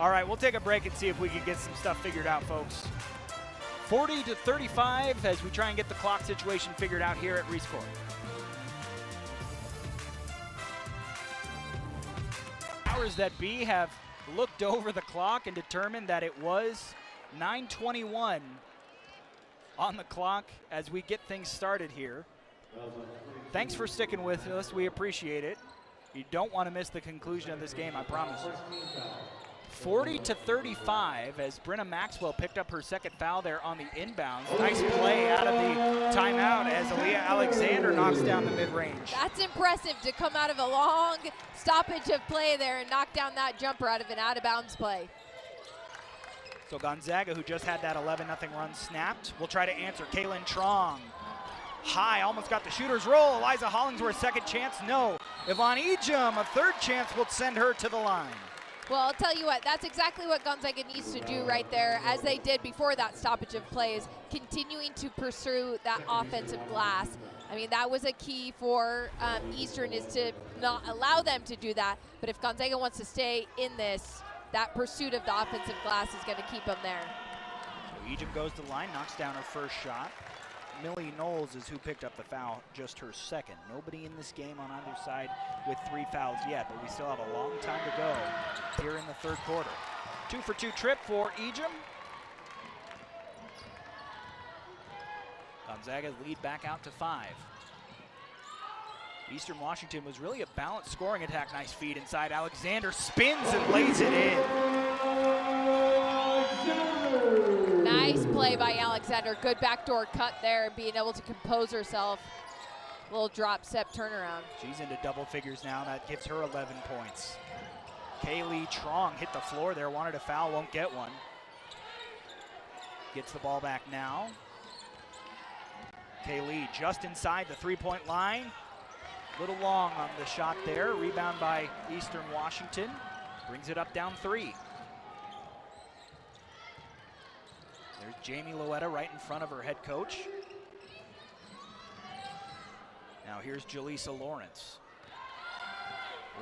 All right, we'll take a break and see if we can get some stuff figured out, folks. 40-35 as we try and get the clock situation figured out here at Reese Court. Powers that be have looked over the clock and determined that it was 9:21 on the clock as we get things started here. Thanks for sticking with us. We appreciate it. You don't want to miss the conclusion of this game, I promise you. 40-35 as Brenna Maxwell picked up her second foul there on the inbounds. Nice play out of the timeout as Aaliyah Alexander knocks down the mid-range. That's impressive to come out of a long stoppage of play there and knock down that jumper out of an out-of-bounds play. So Gonzaga, who just had that 11-0 run snapped, will try to answer. Kaylin Trong. High, almost got the shooter's roll. Eliza Hollingsworth, second chance, no. Yvonne Ejim, a third chance will send her to the line. Well, I'll tell you what, that's exactly what Gonzaga needs to do right there, as they did before that stoppage of plays, continuing to pursue that offensive glass. I mean, that was a key for Eastern, is to not allow them to do that. But if Gonzaga wants to stay in this, that pursuit of the offensive glass is going to keep them there. So Ejim goes to the line, knocks down her first shot. Millie Knowles is who picked up the foul, just her second. Nobody in this game on either side with 3 fouls yet, but we still have a long time to go here in the third quarter. 2-for-2 trip for Ejim. Gonzaga's lead back out to 5. Eastern Washington was really a balanced scoring attack. Nice feed inside. Alexander spins and lays it in. Nice play by Alexander. Good backdoor cut there, being able to compose herself. Little drop step turnaround. She's into double figures now. That gives her 11 points. Kaylee Trong hit the floor there, wanted a foul, won't get one. Gets the ball back now. Kaylee just inside the three-point line. A little long on the shot there. Rebound by Eastern Washington. Brings it up down 3. There's Jamie Loetta right in front of her head coach. Now here's Jaleesa Lawrence.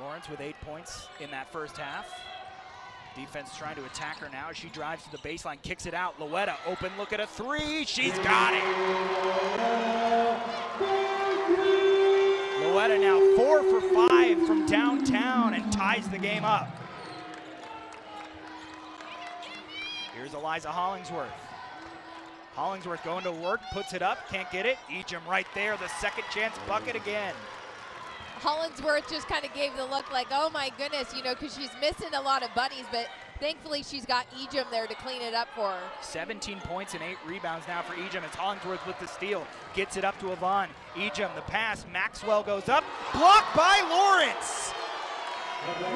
Lawrence with 8 points in that first half. Defense trying to attack her now. She drives to the baseline, kicks it out. Loetta, open look at a 3. She's got it. Loetta now 4 for 5 from downtown and ties the game up. Here's Eliza Hollingsworth. Hollingsworth going to work, puts it up, can't get it. Ejim right there, the second chance bucket again. Hollingsworth just kind of gave the look like, oh my goodness, you know, because she's missing a lot of bunnies, but thankfully she's got Ejim there to clean it up for her. 17 points and 8 rebounds now for Ejim as Hollingsworth with the steal. Gets it up to Yvonne. Ejim, the pass, Maxwell goes up, blocked by Lawrence.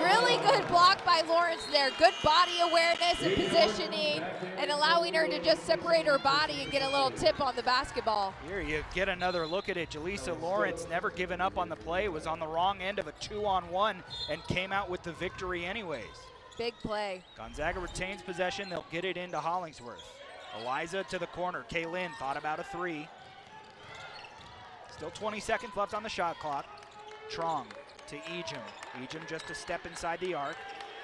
Really good block by Lawrence there. Good body awareness and positioning, and allowing her to just separate her body and get a little tip on the basketball. Here you get another look at it. Jaleesa Lawrence never given up on the play, was on the wrong end of a 2-on-1 and came out with the victory anyways. Big play. Gonzaga retains possession. They'll get it into Hollingsworth. Eliza to the corner. Kaylin thought about a 3. Still 20 seconds left on the shot clock. Trong to Ejim. Ejim just a step inside the arc.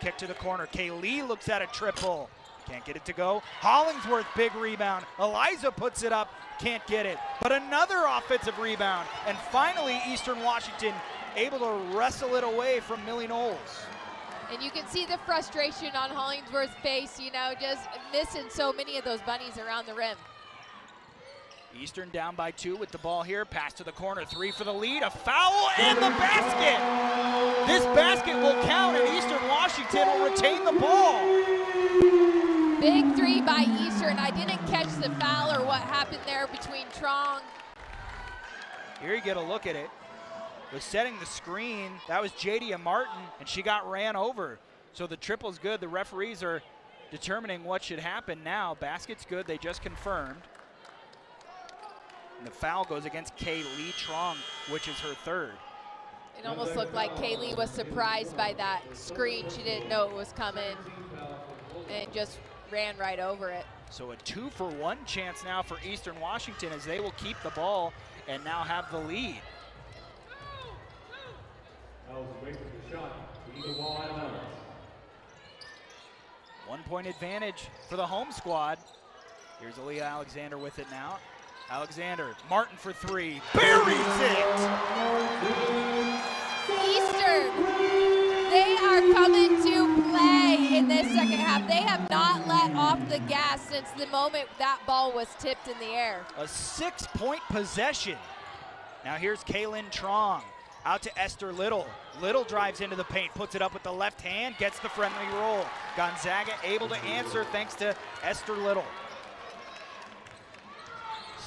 Kick to the corner. Kaylee looks at a triple. Can't get it to go. Hollingsworth, big rebound. Eliza puts it up. Can't get it. But another offensive rebound. And finally, Eastern Washington able to wrestle it away from Millie Knowles. And you can see the frustration on Hollingsworth's face, you know, just missing so many of those bunnies around the rim. Eastern down by 2 with the ball here. Pass to the corner. 3 for the lead. A foul and the basket. This basket will count and Eastern Washington will retain the ball. Big 3 by Eastern. I didn't catch the foul or what happened there between Trong. Here you get a look at it. Was setting the screen. That was Jadia Martin, and she got ran over. So the triple's good. The referees are determining what should happen now. Basket's good. They just confirmed. And the foul goes against Kaylee Trong, which is her 3rd. It almost looked like Kaylee was surprised by that screen. She didn't know it was coming and just ran right over it. So a 2-for-1 chance now for Eastern Washington as they will keep the ball and now have the lead. That was a wasted shot. We need the ball out of bounds. 1 point advantage for the home squad. Here's Aaliyah Alexander with it now. Alexander, Martin for three, buries it! Eastern, they are coming to play in this second half. They have not let off the gas since the moment that ball was tipped in the air. A 6-point possession. Now here's Kaylin Trong. Out to Esther Little. Little drives into the paint, puts it up with the left hand, gets the friendly roll. Gonzaga able to answer thanks to Esther Little.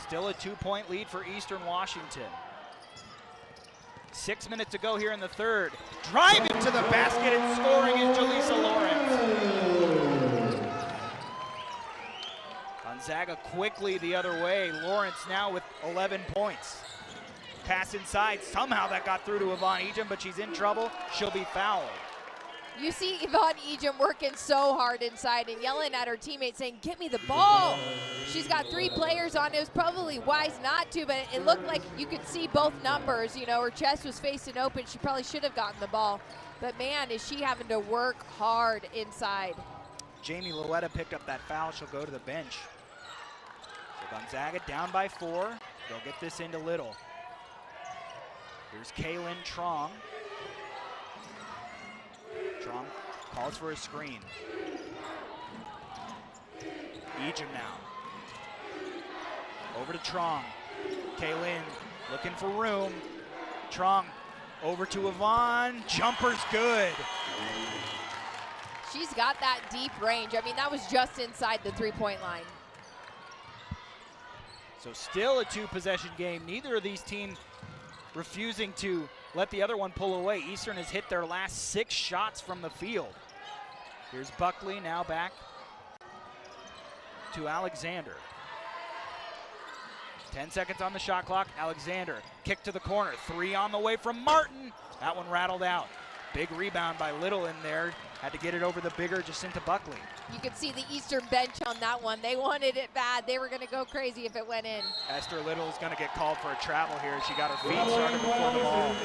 Still a 2-point lead for Eastern Washington. 6 minutes to go here in the third. Driving to the basket and scoring is Jaleesa Lawrence. Gonzaga quickly the other way. Lawrence now with 11 points. Pass inside, somehow that got through to Yvonne Ejim, but she's in trouble. She'll be fouled. You see Yvonne Ejim working so hard inside and yelling at her teammates saying, get me the ball. She's got 3 players on. It was probably wise not to, but it looked like you could see both numbers. You know, her chest was facing open. She probably should have gotten the ball. But man, is she having to work hard inside. Jamie Loetta picked up that foul. She'll go to the bench. So Gonzaga down by 4. They'll get this into Little. Here's Kaylin Trong. Trong calls for a screen. Ejim now. Over to Trong. Kaylin looking for room. Trong over to Yvonne. Jumper's good. She's got that deep range. I mean, that was just inside the 3-point line. So still a 2-possession game. Neither of these teams refusing to let the other one pull away. Eastern has hit their last 6 shots from the field. Here's Buckley now back to Alexander. 10 seconds on the shot clock. Alexander, kick to the corner. 3 on the way from Martin. That one rattled out. Big rebound by Little in there. Had to get it over the bigger Jacinta Buckley. You could see the Eastern bench on that one. They wanted it bad. They were going to go crazy if it went in. Esther Little is going to get called for a travel here. She got her feet started before the ball.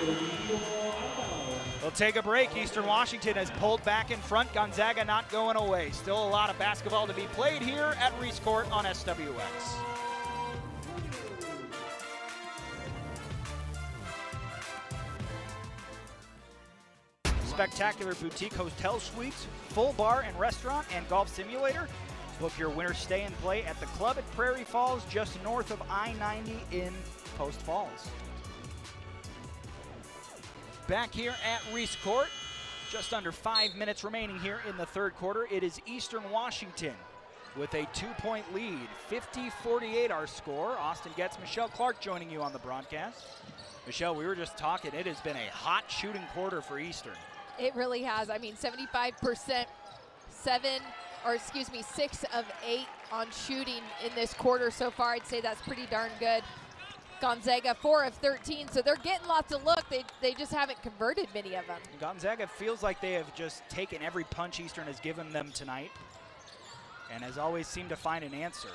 They'll take a break. Eastern Washington has pulled back in front. Gonzaga not going away. Still a lot of basketball to be played here at Reese Court on SWX. Spectacular boutique hotel suites, full bar and restaurant, and golf simulator. Book your winter stay and play at the club at Prairie Falls, just north of I-90 in Post Falls. Back here at Reese Court, just under 5 minutes remaining here in the third quarter. It is Eastern Washington with a 2-point lead. 50-48 our score. Austin Getz, Michelle Clark joining you on the broadcast. Michelle, we were just talking. It has been a hot shooting quarter for Eastern. It really has. I mean, 75%, 6 of 8 on shooting in this quarter so far. I'd say that's pretty darn good. Gonzaga 4 of 13, so they're getting lots of look. They just haven't converted many of them. Gonzaga feels like they have just taken every punch Eastern has given them tonight and has always seemed to find an answer.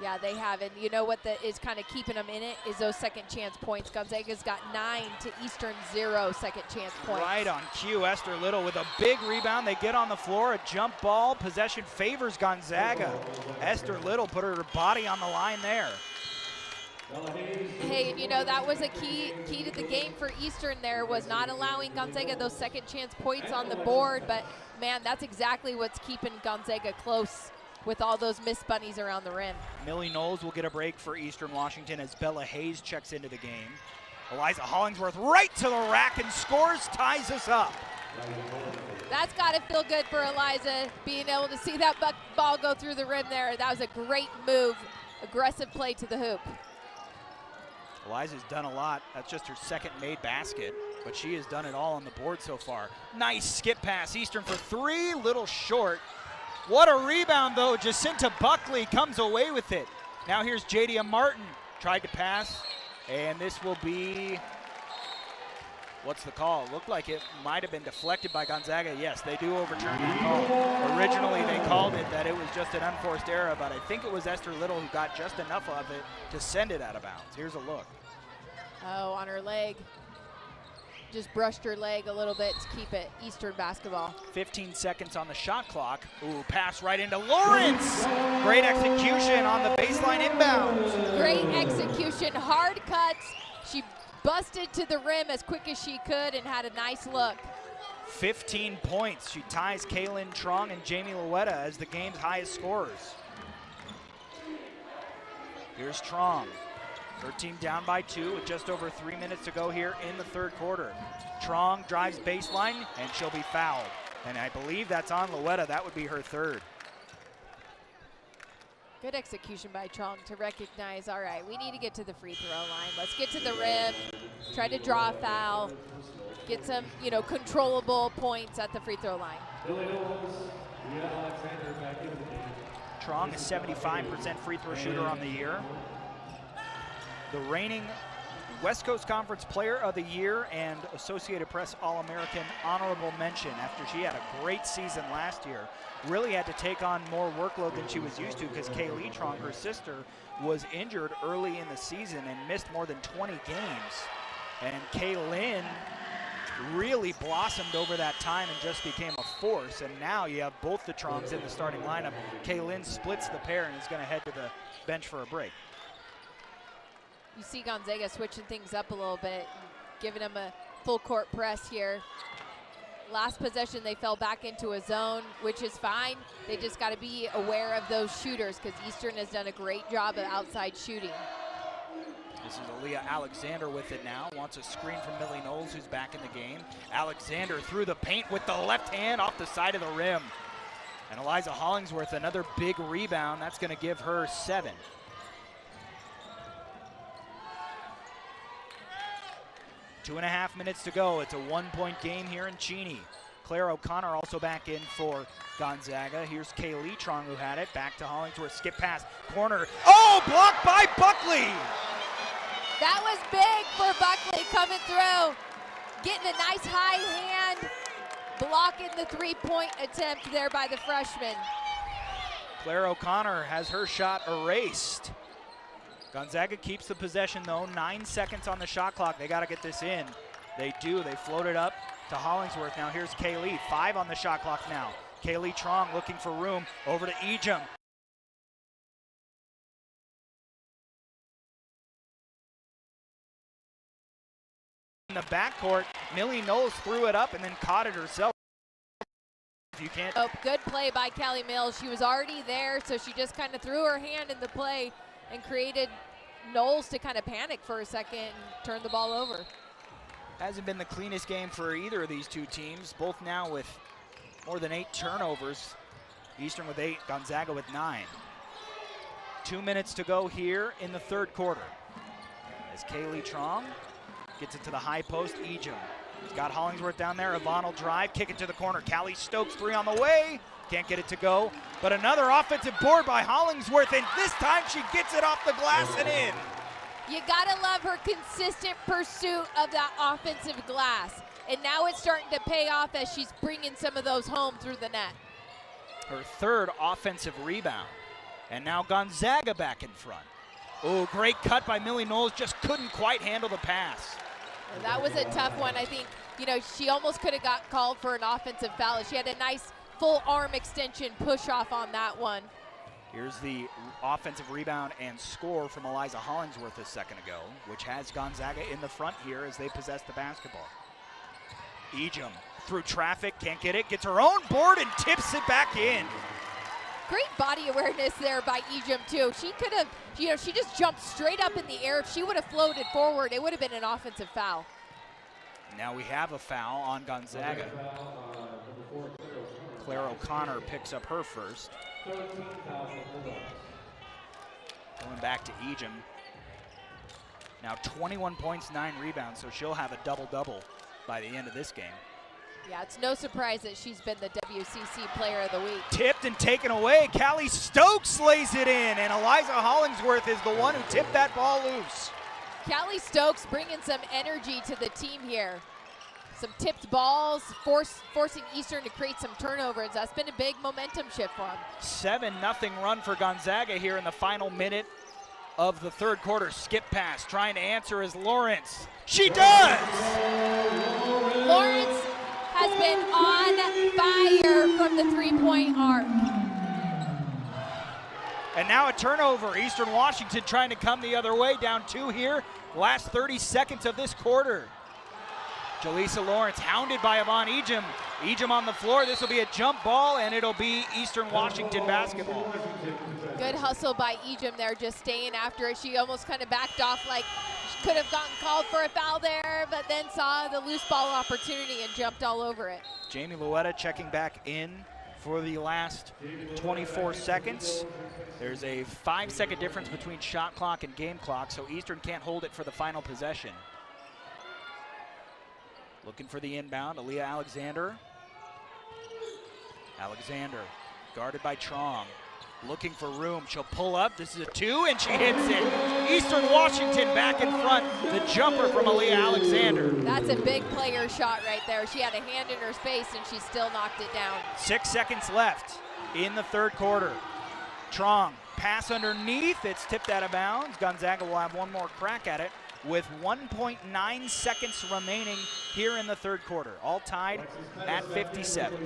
Yeah, they have, and you know what is kind of keeping them in it is those second chance points. Gonzaga's got 9 to Eastern 0 second chance points. Right on cue, Esther Little with a big rebound. They get on the floor, a jump ball. Possession favors Gonzaga. Esther Little put her body on the line there. Hey, and you know, that was a key to the game for Eastern there, was not allowing Gonzaga those second chance points on the board, but man, that's exactly what's keeping Gonzaga close with all those missed bunnies around the rim. Millie Knowles will get a break for Eastern Washington as Bella Hayes checks into the game. Eliza Hollingsworth right to the rack and scores, ties us up. That's got to feel good for Eliza, being able to see that ball go through the rim there. That was a great move, aggressive play to the hoop. Eliza's done a lot. That's just her second made basket, but she has done it all on the board so far. Nice skip pass, Eastern for 3, little short. What a rebound though, Jacinta Buckley comes away with it. Now here's Jadia Martin, tried to pass, and this will be What's the call? Looked like it might have been deflected by Gonzaga. Yes, they do overturn that call. Originally, they called it that it was just an unforced error, but I think it was Esther Little who got just enough of it to send it out of bounds. Here's a look. Oh, on her leg. Just brushed her leg a little bit to keep it Eastern basketball. 15 seconds on the shot clock. Ooh, pass right into Lawrence. Great execution on the baseline inbound. Great execution, hard cuts. She busted to the rim as quick as she could and had a nice look. 15 points. She ties Kaylin Trong and Jamie Luetta as the game's highest scorers. Here's Trong. Her team down by 2 with just over 3 minutes to go here in the third quarter. Trong drives baseline and she'll be fouled. And I believe that's on Luetta. That would be her third. Good execution by Trong to recognize, all right, we need to get to the free throw line. Let's get to the rim, try to draw a foul, get some, controllable points at the free throw line. Trong is 75% free throw shooter on the year. The reigning West Coast Conference Player of the Year and Associated Press All-American honorable mention after she had a great season last year. Really had to take on more workload than she was used to because Kaylee Trong, her sister, was injured early in the season and missed more than 20 games. And Kaylin really blossomed over that time and just became a force. And now you have both the Trongs in the starting lineup. Kaylin splits the pair and is going to head to the bench for a break. You see Gonzaga switching things up a little bit, giving them a full court press here. Last possession, they fell back into a zone, which is fine. They just got to be aware of those shooters because Eastern has done a great job of outside shooting. This is Aaliyah Alexander with it now. Wants a screen from Millie Knowles, who's back in the game. Alexander through the paint with the left hand off the side of the rim. And Eliza Hollingsworth, another big rebound. That's going to give her 7. Two and a half minutes to go. It's a 1-point game here in Cheney. Claire O'Connor also back in for Gonzaga. Here's Kaylee Trong who had it. Back to Hollingsworth. Skip pass. Corner. Oh, blocked by Buckley. That was big for Buckley coming through. Getting a nice high hand. Blocking the 3-point attempt there by the freshman. Claire O'Connor has her shot erased. Gonzaga keeps the possession though. 9 seconds on the shot clock. They got to get this in. They do. They float it up to Hollingsworth. Now here's Kaylee. 5 on the shot clock now. Kaylee Trong looking for room. Over to Ejim. In the backcourt, Millie Knowles threw it up and then caught it herself. If you can't. Oh, good play by Callie Mills. She was already there, so she just kind of threw her hand in the play and created Knowles to kind of panic for a second and turn the ball over. Hasn't been the cleanest game for either of these two teams, both now with more than 8 turnovers. Eastern with 8, Gonzaga with 9. 2 minutes to go here in the third quarter. As Kaylee Trong gets it to the high post, Ejim. He's got Hollingsworth down there, Yvonne will drive, kick it to the corner. Callie Stokes 3 on the way. Can't get it to go, but another offensive board by Hollingsworth, and this time she gets it off the glass and in. You gotta love her consistent pursuit of that offensive glass. And now it's starting to pay off as she's bringing some of those home through the net. Her third offensive rebound. And now Gonzaga back in front. Oh, great cut by Millie Knowles, just couldn't quite handle the pass. That was a tough one. I think, she almost could have got called for an offensive foul. She had a nice full arm extension push off on that one. Here's the offensive rebound and score from Eliza Hollingsworth a second ago, which has Gonzaga in the front here as they possess the basketball. Ejim through traffic, can't get it, gets her own board and tips it back in. Great body awareness there by Ejim too. She could have, she just jumped straight up in the air. If she would have floated forward, it would have been an offensive foul. Now we have a foul on Gonzaga. Claire O'Connor picks up her first. Going back to Ejim. Now 21 points, 9 rebounds, so she'll have a double-double by the end of this game. Yeah, it's no surprise that she's been the WCC Player of the Week. Tipped and taken away. Callie Stokes lays it in, and Eliza Hollingsworth is the one who tipped that ball loose. Callie Stokes bringing some energy to the team here. some tipped balls, forcing Eastern to create some turnovers. That's been a big momentum shift for them. 7-0 run for Gonzaga here in the final minute of the third quarter. Skip pass, trying to answer is Lawrence. She does! Lawrence has been on fire from the three-point arc. And now a turnover. Eastern Washington trying to come the other way, down 2 here. Last 30 seconds of this quarter. Jaleesa Lawrence hounded by Yvonne Ejim. Ejim on the floor. This will be a jump ball, and it'll be Eastern Washington basketball. Good hustle by Ejim there, just staying after it. She almost kind of backed off like she could have gotten called for a foul there, but then saw the loose ball opportunity and jumped all over it. Jamie Luetta checking back in for the last 24 seconds. There's a 5-second difference between shot clock and game clock, so Eastern can't hold it for the final possession. Looking for the inbound, Aaliyah Alexander. Alexander, guarded by Trong. Looking for room, she'll pull up, this is a 2, and she hits it. Eastern Washington back in front, the jumper from Aaliyah Alexander. That's a big player shot right there. She had a hand in her space, and she still knocked it down. 6 seconds left in the third quarter. Trong, pass underneath, it's tipped out of bounds. Gonzaga will have one more crack at it with 1.9 seconds remaining here in the third quarter. All tied at 57.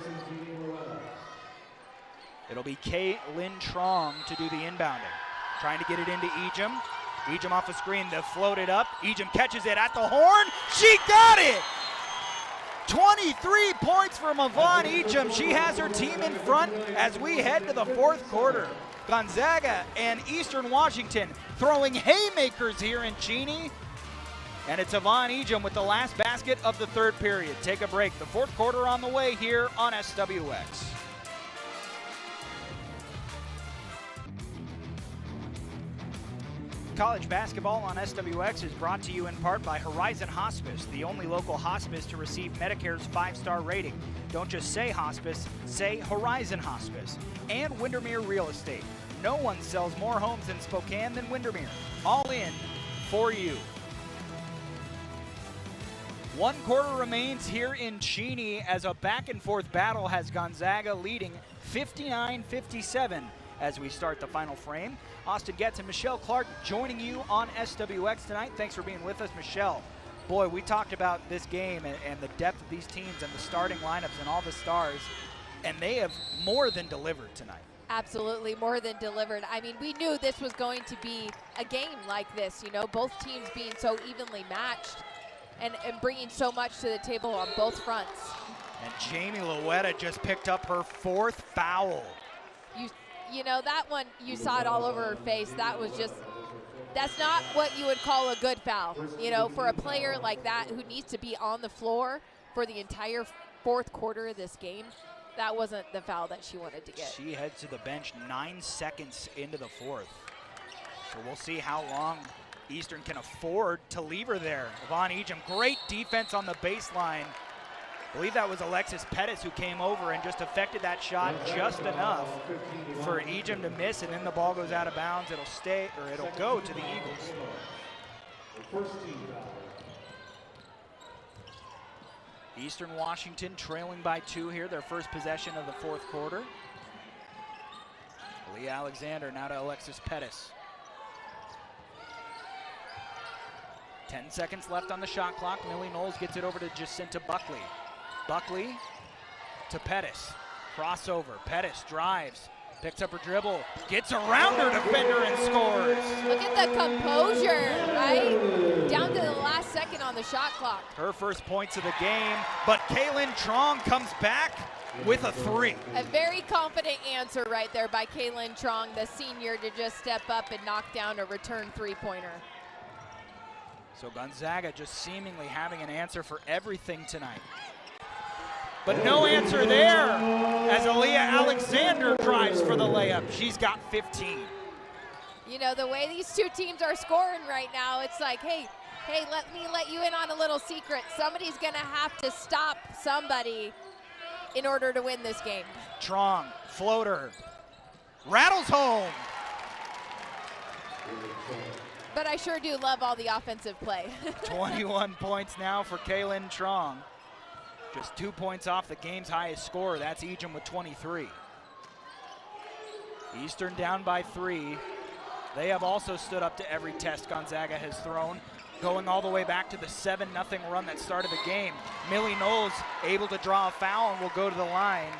It'll be Kaylin Trong to do the inbounding. Trying to get it into Ejim. Ejim off the screen, they'll float it up. Ejim catches it at the horn. She got it! 23 points from Yvonne Ejim. She has her team in front as we head to the fourth quarter. Gonzaga and Eastern Washington throwing haymakers here in Cheney. And it's Yvonne Ejim with the last basket of the third period. Take a break. The fourth quarter on the way here on SWX. College basketball on SWX is brought to you in part by Horizon Hospice, the only local hospice to receive Medicare's 5-star rating. Don't just say hospice, say Horizon Hospice. And Windermere Real Estate. No one sells more homes in Spokane than Windermere. All in for you. 1 quarter remains here in Cheney as a back-and-forth battle has Gonzaga leading 59-57 as we start the final frame. Austin Getz and Michelle Clark joining you on SWX tonight. Thanks for being with us, Michelle. Boy, we talked about this game and the depth of these teams and the starting lineups and all the stars, and they have more than delivered tonight. Absolutely, more than delivered. I mean, we knew this was going to be a game like this, you know, both teams being so evenly matched and bringing so much to the table on both fronts. And Jamie Luetta just picked up her 4th foul. You know, that one, you saw it all over her face. That was just, that's not what you would call a good foul. You know, for a player like that who needs to be on the floor for the entire fourth quarter of this game, that wasn't the foul that she wanted to get. She heads to the bench 9 seconds into the fourth. So we'll see how long Eastern can afford to leave her there. Yvonne Ejim, great defense on the baseline. I believe that was Alexis Pettis who came over and just affected that shot just enough for Ejim to miss, and then the ball goes out of bounds. It'll stay, or it'll go to the Eagles. Eastern Washington trailing by 2 here, their first possession of the fourth quarter. Aaliyah Alexander now to Alexis Pettis. 10 seconds left on the shot clock. Millie Knowles gets it over to Jacinta Buckley. Buckley to Pettis. Crossover. Pettis drives. Picks up her dribble. Gets around her defender and scores. Look at the composure, right? Down to the last second on the shot clock. Her first points of the game, but Kaylin Trong comes back with a 3. A very confident answer right there by Kaylin Trong, the senior, to just step up and knock down a return three-pointer. So Gonzaga just seemingly having an answer for everything tonight. But no answer there as Aaliyah Alexander drives for the layup. She's got 15. You know, the way these two teams are scoring right now, it's like, hey, let me let you in on a little secret. Somebody's gonna have to stop somebody in order to win this game. Trong, floater, rattles home. But I sure do love all the offensive play. 21 points now for Kaylin Trong. Just 2 points off the game's highest score. That's Ejim with 23. Eastern down by 3. They have also stood up to every test Gonzaga has thrown, going all the way back to the 7-0 run that started the game. Millie Knowles able to draw a foul and will go to the line.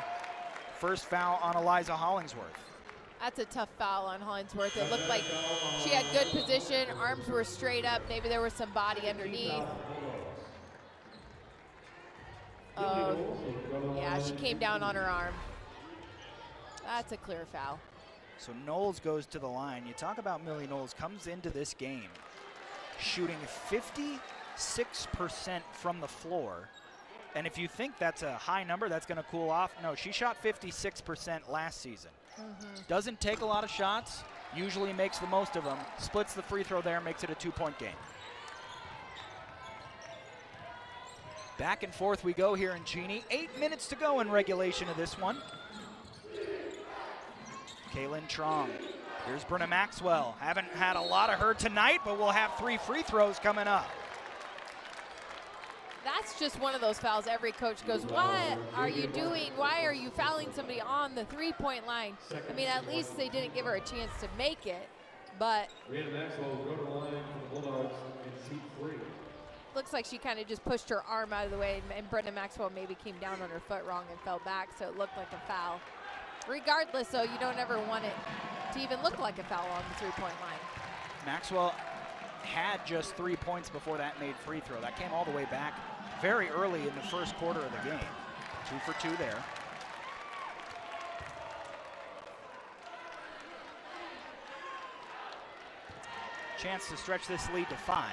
First foul on Eliza Hollingsworth. That's a tough foul on Hollingsworth. It looked like she had good position, arms were straight up, maybe there was some body underneath. Oh, yeah, she came down on her arm. That's a clear foul. So Knowles goes to the line. You talk about Millie Knowles, comes into this game shooting 56% from the floor. And if you think that's a high number, that's going to cool off. No, she shot 56% last season. Doesn't take a lot of shots, usually makes the most of them. Splits the free throw there, makes it a 2-point game. Back and forth we go here in Cheney. 8 minutes to go in regulation of this one. Kaylin Trong. Here's Brenna Maxwell. Haven't had a lot of her tonight, but we'll have 3 free throws coming up. That's just one of those fouls every coach goes, what are you doing? Why are you fouling somebody on the 3-point line? I mean, at least they didn't give her a chance to make it, but Maxwell will go to the line for the Bulldogs and shoot 3. looks like she kind of just pushed her arm out of the way, and Brenna Maxwell maybe came down on her foot wrong and fell back, so it looked like a foul. Regardless, though, you don't ever want it to even look like a foul on the 3-point line. Maxwell Had just 3 points before that made free throw. That came all the way back very early in the first quarter of the game. 2 for 2 there. Chance to stretch this lead to 5.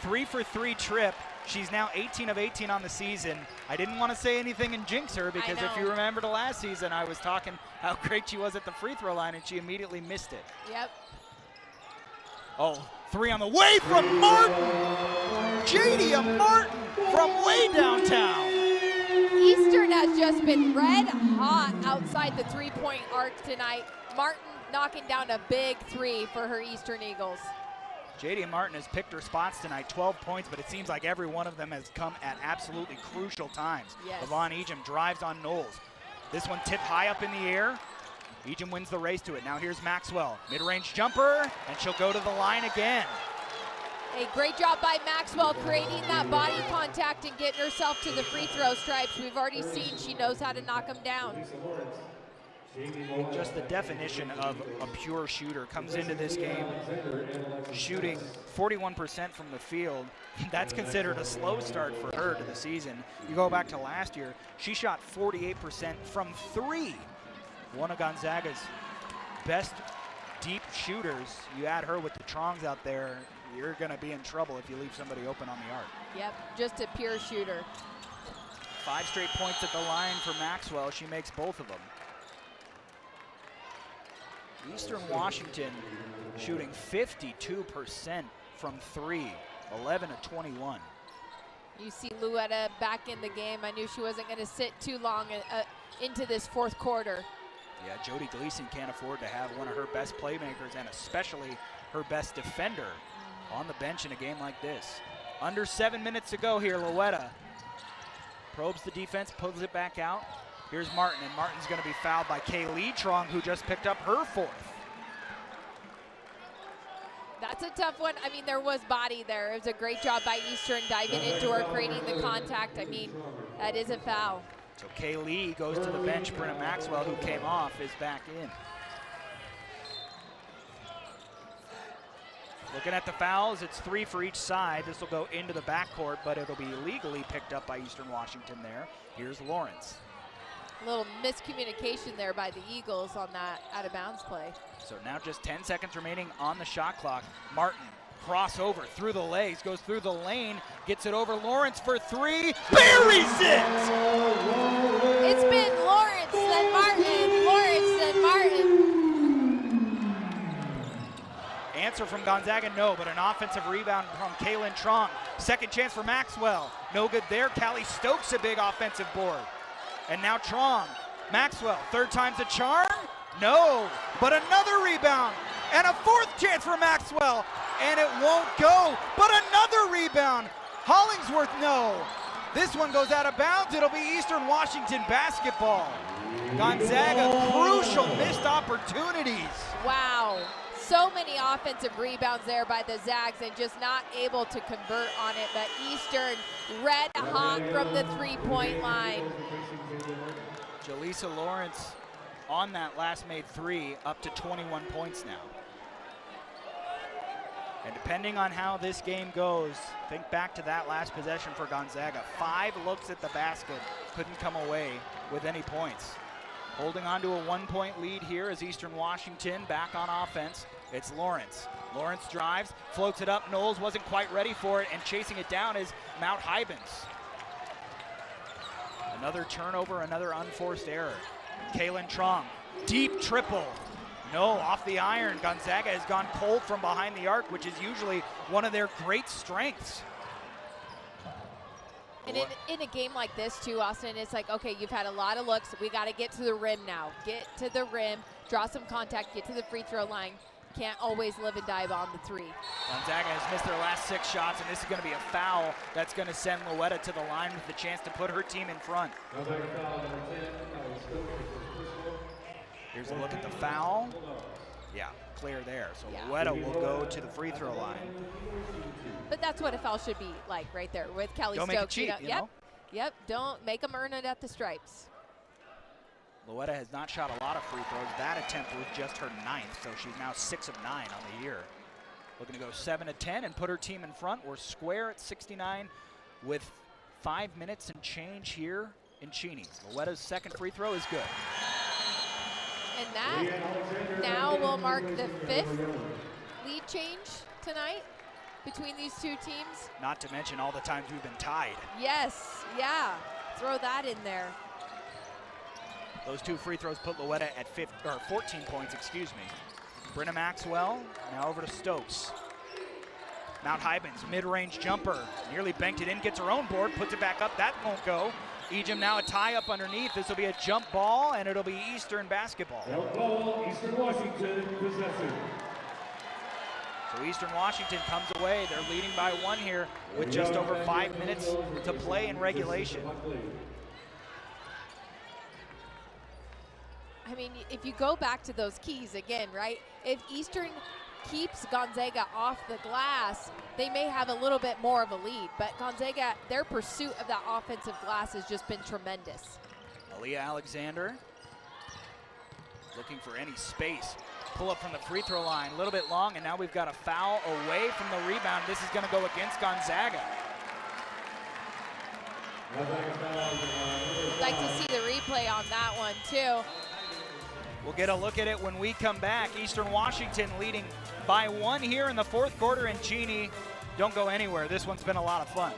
3 for 3 Tripp. She's now 18 of 18 on the season. I didn't want to say anything and jinx her because if you remember the last season, I was talking how great she was at the free throw line and she immediately missed it. Yep. Oh, 3 on the way from Martin. Jadia Martin from way downtown. Eastern has just been red hot outside the 3-point arc tonight. Martin knocking down a big 3 for her Eastern Eagles. Jadia Martin has picked her spots tonight, 12 points, but it seems like every one of them has come at absolutely crucial times. Yes. Levon Ejim drives on Knowles. This one tipped high up in the air. Ejim wins the race to it. Now here's Maxwell. Mid-range jumper, and she'll go to the line again. A great job by Maxwell creating that body contact and getting herself to the free throw stripes. We've already seen she knows how to knock them down. Just the definition of a pure shooter. Comes into this game shooting 41% from the field. That's considered a slow start for her to the season. You go back to last year, she shot 48% from 3. One of Gonzaga's best deep shooters. You add her with the Trongs out there, you're going to be in trouble if you leave somebody open on the arc. Yep, just a pure shooter. 5 straight points at the line for Maxwell. She makes both of them. Eastern Washington shooting 52% from 3, 11 of 21. You see Luetta back in the game. I knew she wasn't going to sit too long into this fourth quarter. Yeah, Jody Gleason can't afford to have one of her best playmakers and especially her best defender on the bench in a game like this. Under 7 minutes to go here, Luetta probes the defense, pulls it back out. Here's Martin, and Martin's going to be fouled by Kaylee Trong, who just picked up her 4th. That's a tough one. I mean, there was body there. It was a great job by Eastern diving into her, creating the contact. I mean, that is a foul. So Kaylee goes to the bench. Brenna Maxwell, who came off, is back in. Looking at the fouls, it's 3 for each side. This will go into the backcourt, but it'll be legally picked up by Eastern Washington there. Here's Lawrence. A little miscommunication there by the Eagles on that out-of-bounds play. So now just 10 seconds remaining on the shot clock. Martin, crossover through the legs, goes through the lane, gets it over Lawrence for 3, buries it! It's been Lawrence, then Martin, Lawrence, then Martin. Answer from Gonzaga, no, but an offensive rebound from Kaylin Trong. Second chance for Maxwell. No good there. Callie Stokes a big offensive board. And now Trong. Maxwell, 3rd time's a charm? No, but another rebound. And a 4th chance for Maxwell. And it won't go, but another rebound. Hollingsworth, no. This one goes out of bounds. It'll be Eastern Washington basketball. Gonzaga, crucial missed opportunities. Wow. So many offensive rebounds there by the Zags and just not able to convert on it. But Eastern red hot from the three-point line. Jaleesa Lawrence on that last made three, up to 21 points now. And depending on how this game goes, think back to that last possession for Gonzaga. 5 looks at the basket, couldn't come away with any points. Holding on to a 1-point lead here is Eastern Washington back on offense. It's Lawrence. Lawrence drives, floats it up. Knowles wasn't quite ready for it, and chasing it down is Mount Hybens. Another turnover, another unforced error. Kaylin Trong, deep triple. No, off the iron. Gonzaga has gone cold from behind the arc, which is usually one of their great strengths. And in a game like this too, Austin, it's like, okay, you've had a lot of looks. We got to get to the rim now. Get to the rim, draw some contact, get to the free throw line. Can't always live and die on the three. Gonzaga has missed their last 6 shots, and this is going to be a foul that's going to send Louetta to the line with the chance to put her team in front. Here's a look at the foul. Yeah, clear there. So yeah. Louetta will go to the free throw line. But that's what a foul should be like right there with Kelly Don't Stokes. make it cheap, you know? Yep, don't make them earn it at the stripes. Louetta has not shot a lot of free throws. That attempt was just her 9th, so she's now 6 of 9 on the year. Looking to go 7 of 10 and put her team in front. We're square at 69 with 5 minutes and change here in Cheney. Louetta's second free throw is good. And that now will mark the 5th lead change tonight between these two teams. Not to mention all the times we've been tied. Yes, yeah, throw that in there. Those 2 free throws put Louetta at 14 points, excuse me. Brenna Maxwell, now over to Stokes. Mount Hybens, mid-range jumper, nearly banked it in, gets her own board, puts it back up, that won't go. Ejim now a tie up underneath. This will be a jump ball, and it'll be Eastern basketball. Jump ball, Eastern Washington possession. So Eastern Washington comes away. They're leading by 1 here with just over 5 minutes to play in regulation. I mean, if you go back to those keys again, right? If Eastern keeps Gonzaga off the glass, they may have a little bit more of a lead. But Gonzaga, their pursuit of that offensive glass has just been tremendous. Aaliyah Alexander looking for any space. Pull up from the free throw line, a little bit long, and now we've got a foul away from the rebound. This is going to go against Gonzaga. I'd like to see the replay on that one, too. We'll get a look at it when we come back. Eastern Washington leading by 1 here in the 4th quarter, and Cheney, don't go anywhere. This one's been a lot of fun.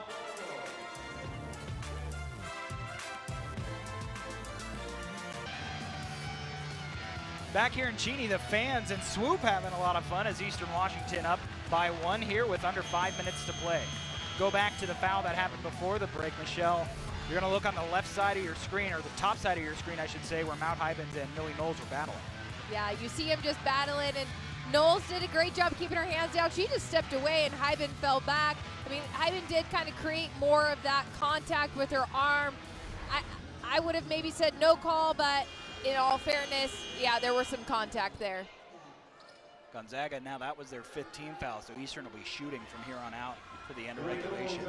Back here in Cheney, the fans and Swoop having a lot of fun as Eastern Washington up by 1 here with under 5 minutes to play. Go back to the foul that happened before the break, Michelle. You're going to look on the left side of your screen, or the top side of your screen, I should say, where Mount Hybens and Millie Knowles were battling. Yeah, you see him just battling, and Knowles did a great job keeping her hands down. She just stepped away, and Hyben fell back. I mean, Hyben did kind of create more of that contact with her arm. I would have maybe said no call, but in all fairness, yeah, there was some contact there. Gonzaga, now that was their 5th team foul, so Eastern will be shooting from here on out for the end of regulation.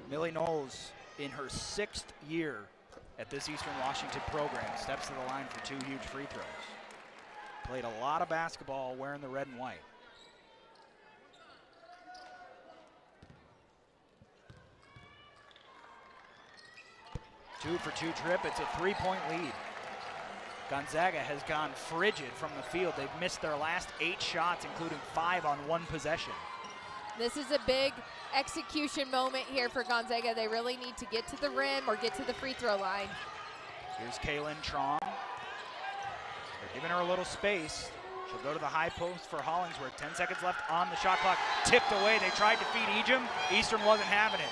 Millie Knowles, in her 6th year at this Eastern Washington program, steps to the line for 2 huge free throws. Played a lot of basketball wearing the red and white. Two for 2 trip, it's a 3-point lead. Gonzaga has gone frigid from the field. They've missed their last 8 shots, including 5 on 1 possession. This is a big execution moment here for Gonzaga. They really need to get to the rim or get to the free throw line. Here's Kaylin Trong. They're giving her a little space. She'll go to the high post for Hollingsworth. 10 seconds left on the shot clock. Tipped away. They tried to feed Ejim. Eastern wasn't having it.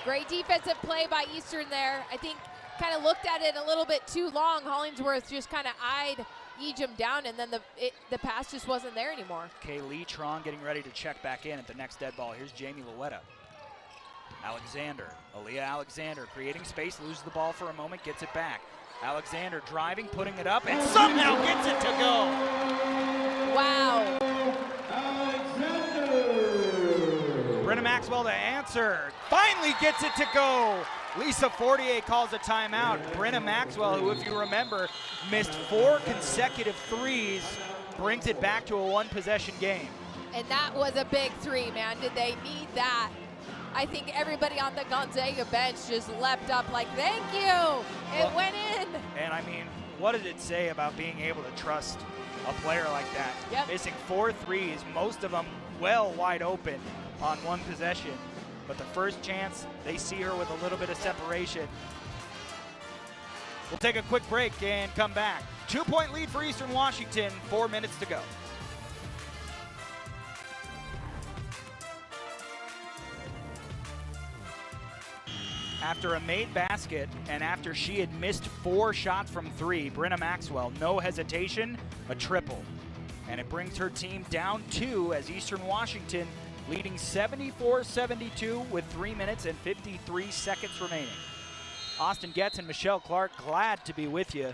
Great defensive play by Eastern there. I think kind of looked at it a little bit too long. Hollingsworth just kind of eyed Ejim down, and then the pass just wasn't there anymore. Kaylee Tron getting ready to check back in at the next dead ball. Here's Jamie Louetta. Aaliyah Alexander creating space, loses the ball for a moment, gets it back. Alexander driving, putting it up, and somehow gets it to go. Wow. Brenna Maxwell to answer, finally gets it to go. Lisa Fortier calls a timeout. Brenna Maxwell, who, if you remember, missed 4 consecutive threes, brings it back to a 1-possession game. And that was a big 3, man. Did they need that? I think everybody on the Gonzaga bench just leapt up like, thank you. It went in. And I mean, what does it say about being able to trust a player like that? Yep. Missing 4 threes, most of them well wide open on 1 possession. But the first chance, they see her with a little bit of separation. We'll take a quick break and come back. 2-point lead for Eastern Washington, 4 minutes to go. After a made basket and after she had missed 4 shots from 3, Brenna Maxwell, no hesitation, a triple. And it brings her team down 2 as Eastern Washington leading 74-72 with 3 minutes and 53 seconds remaining. Austin Getz and Michelle Clark, glad to be with you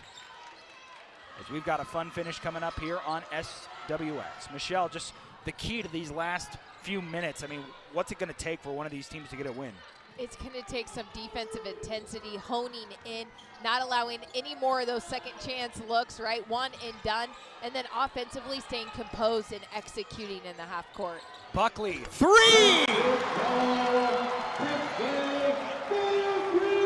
as we've got a fun finish coming up here on SWX. Michelle, just the key to these last few minutes. I mean, what's it going to take for one of these teams to get a win? It's going to take some defensive intensity, honing in, not allowing any more of those second chance looks, right? One and done. And then offensively staying composed and executing in the half court. Buckley, 3!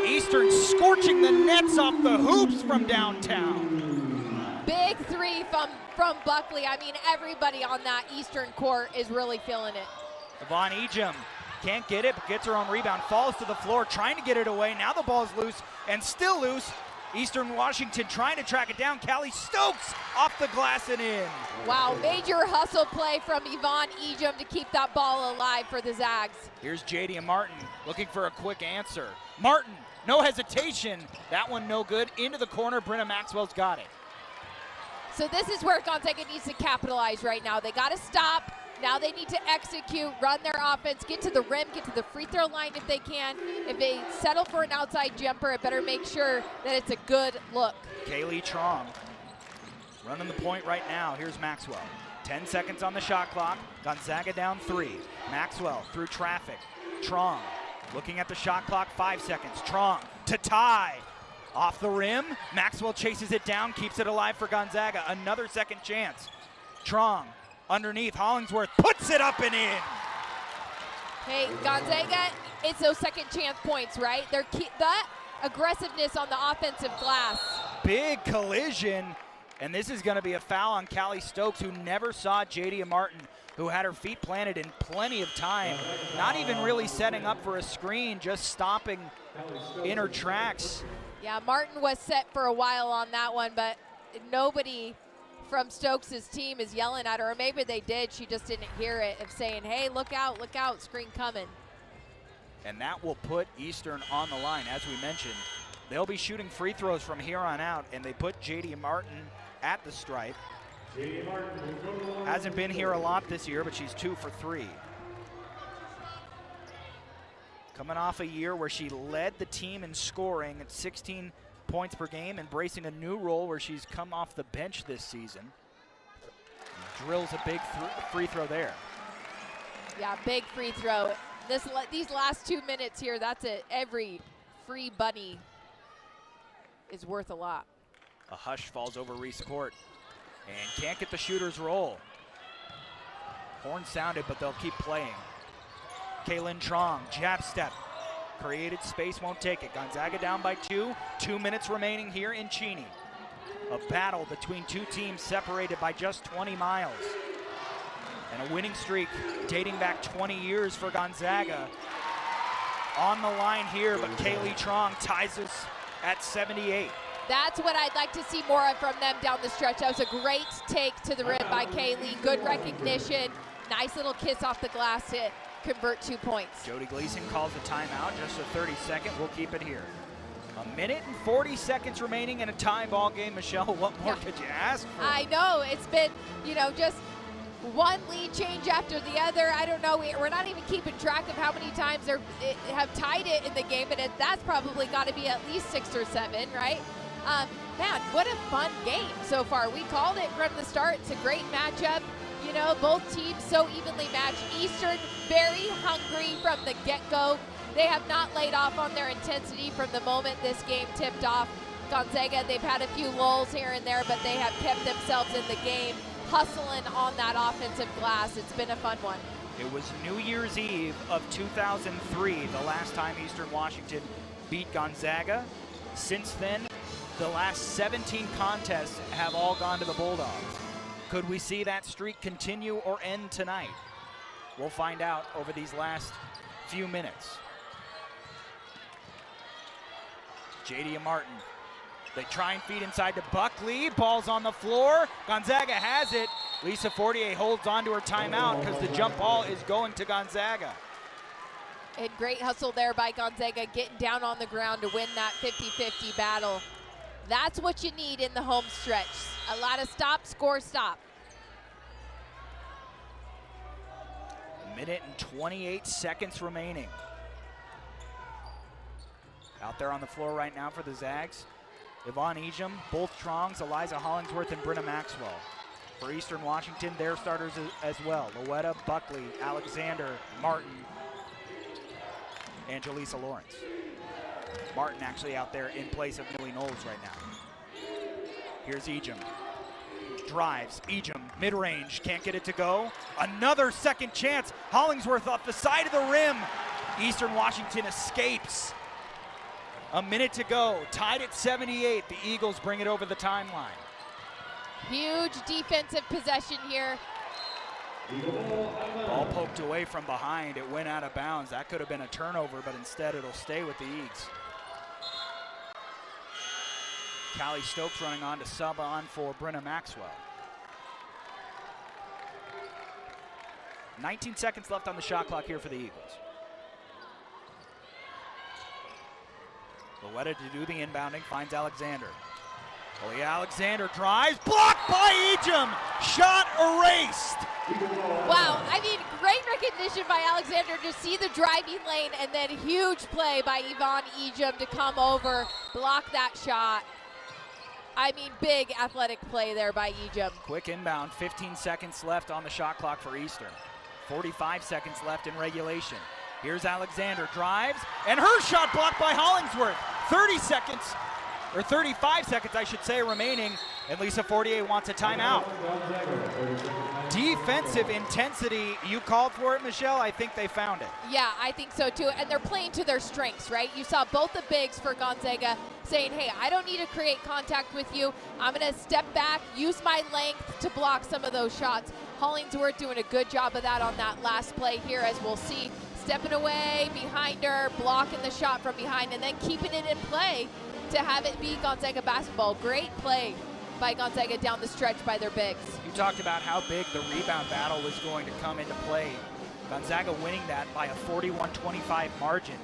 Eastern scorching the nets off the hoops from downtown. Big 3 from Buckley. I mean, everybody on that Eastern court is really feeling it. Yvonne Ejim can't get it, but gets her own rebound, falls to the floor, trying to get it away. Now the ball's loose and still loose. Eastern Washington trying to track it down. Callie Stokes off the glass and in. Wow, major hustle play from Yvonne Ejim to keep that ball alive for the Zags. Here's Jadia Martin looking for a quick answer. Martin, no hesitation. That one no good. Into the corner, Brenna Maxwell's got it. So this is where Gonzaga needs to capitalize right now. They got to stop. Now they need to execute, run their offense, get to the rim, get to the free throw line if they can. If they settle for an outside jumper, it better make sure that it's a good look. Kaylee Trong running the point right now. Here's Maxwell. 10 seconds on the shot clock. Gonzaga down 3. Maxwell through traffic. Trong looking at the shot clock, 5 seconds. Trong to tie. Off the rim. Maxwell chases it down, keeps it alive for Gonzaga. Another second chance. Trong underneath, Hollingsworth puts it up and in. Hey, Gonzaga, it's those second chance points, right? That aggressiveness on the offensive glass. Big collision, and this is going to be a foul on Callie Stokes, who never saw Jadia Martin, who had her feet planted in plenty of time. Not even really setting up for a screen, just stopping in her tracks. Yeah, Martin was set for a while on that one, but nobody from Stokes' team is yelling at her, or maybe they did, she just didn't hear it, of saying, hey, look out, screen coming. And that will put Eastern on the line. As we mentioned, they'll be shooting free throws from here on out, and they put Jadia Martin at the stripe. Hasn't been here a lot this year, but she's 2 for 3. Coming off a year where she led the team in scoring at 16 points per game, embracing a new role where she's come off the bench this season. Drills a big free throw there. Yeah, big free throw. These last 2 minutes here, that's it. Every free bunny is worth a lot. A hush falls over Reese Court and can't get the shooter's roll. Horn sounded, but they'll keep playing. Kaylin Trong, jab step. Created space, won't take it. Gonzaga down by 2. 2 minutes remaining here in Cheney. A battle between two teams separated by just 20 miles. And a winning streak dating back 20 years for Gonzaga. On the line here, but Kaylee Trong ties us at 78. That's what I'd like to see more of from them down the stretch. That was a great take to the rim by Kaylee. Good recognition. Nice little kiss off the glass to convert 2 points. Jody Gleason calls a timeout, just a 30-second. We'll keep it here. 1 minute and 40 seconds remaining in a tie ball game. Michelle, what more could you ask for? I know. It's been, just one lead change after the other. I don't know. We're not even keeping track of how many times they have tied it in the game, but that's probably got to be at least 6 or 7, right? Man, what a fun game so far. We called it from the start. It's a great matchup. You know, both teams so evenly matched. Eastern very hungry from the get-go. They have not laid off on their intensity from the moment this game tipped off. Gonzaga, they've had a few lulls here and there, but they have kept themselves in the game, hustling on that offensive glass. It's been a fun one. It was New Year's Eve of 2003, the last time Eastern Washington beat Gonzaga. Since then, the last 17 contests have all gone to the Bulldogs. Could we see that streak continue or end tonight? We'll find out over these last few minutes. J.D. Martin. They try and feed inside to Buckley. Ball's on the floor. Gonzaga has it. Lisa Fortier holds on to her timeout because the jump ball is going to Gonzaga. And great hustle there by Gonzaga, getting down on the ground to win that 50-50 battle. That's what you need in the home stretch. A lot of stop, score, stop. Minute and 28 seconds remaining. Out there on the floor right now for the Zags, Yvonne Ejim, both Trongs, Eliza Hollingsworth, and Brenna Maxwell. For Eastern Washington, their starters as well. Loetta, Buckley, Alexander, Martin, and Jaleesa Lawrence. Martin actually out there in place of Millie Knowles right now. Here's Ejim. Drives, Ejim, mid-range, can't get it to go. Another second chance. Hollingsworth off the side of the rim. Eastern Washington escapes. A minute to go, tied at 78. The Eagles bring it over the timeline. Huge defensive possession here. Ball poked away from behind. It went out of bounds. That could have been a turnover, but instead it'll stay with the Eags. Callie Stokes running on to sub on for Brenna Maxwell. 19 seconds left on the shot clock here for the Eagles. Loetta to do the inbounding, finds Alexander. Oh yeah, Alexander drives, blocked by Ejim, shot erased. Wow, I mean, great recognition by Alexander to see the driving lane, and then huge play by Yvonne Ejim to come over, block that shot. I mean, big athletic play there by Ejim. Quick inbound, 15 seconds left on the shot clock for Eastern. 45 seconds left in regulation. Here's Alexander, drives, and her shot blocked by Hollingsworth. 30 seconds, or 35 seconds, I should say, remaining, and Lisa Fortier wants a timeout. Defensive intensity, you called for it, Michelle. I think they found it. Yeah, I think so too, and they're playing to their strengths, right? You saw both the bigs for Gonzaga saying, hey, I don't need to create contact with you. I'm gonna step back, use my length to block some of those shots. Hollingsworth doing a good job of that on that last play here, as we'll see. Stepping away behind her, blocking the shot from behind, and then keeping it in play to have it be Gonzaga basketball. Great play by Gonzaga down the stretch by their bigs. You talked about how big the rebound battle was going to come into play. Gonzaga winning that by a 41-25 margin.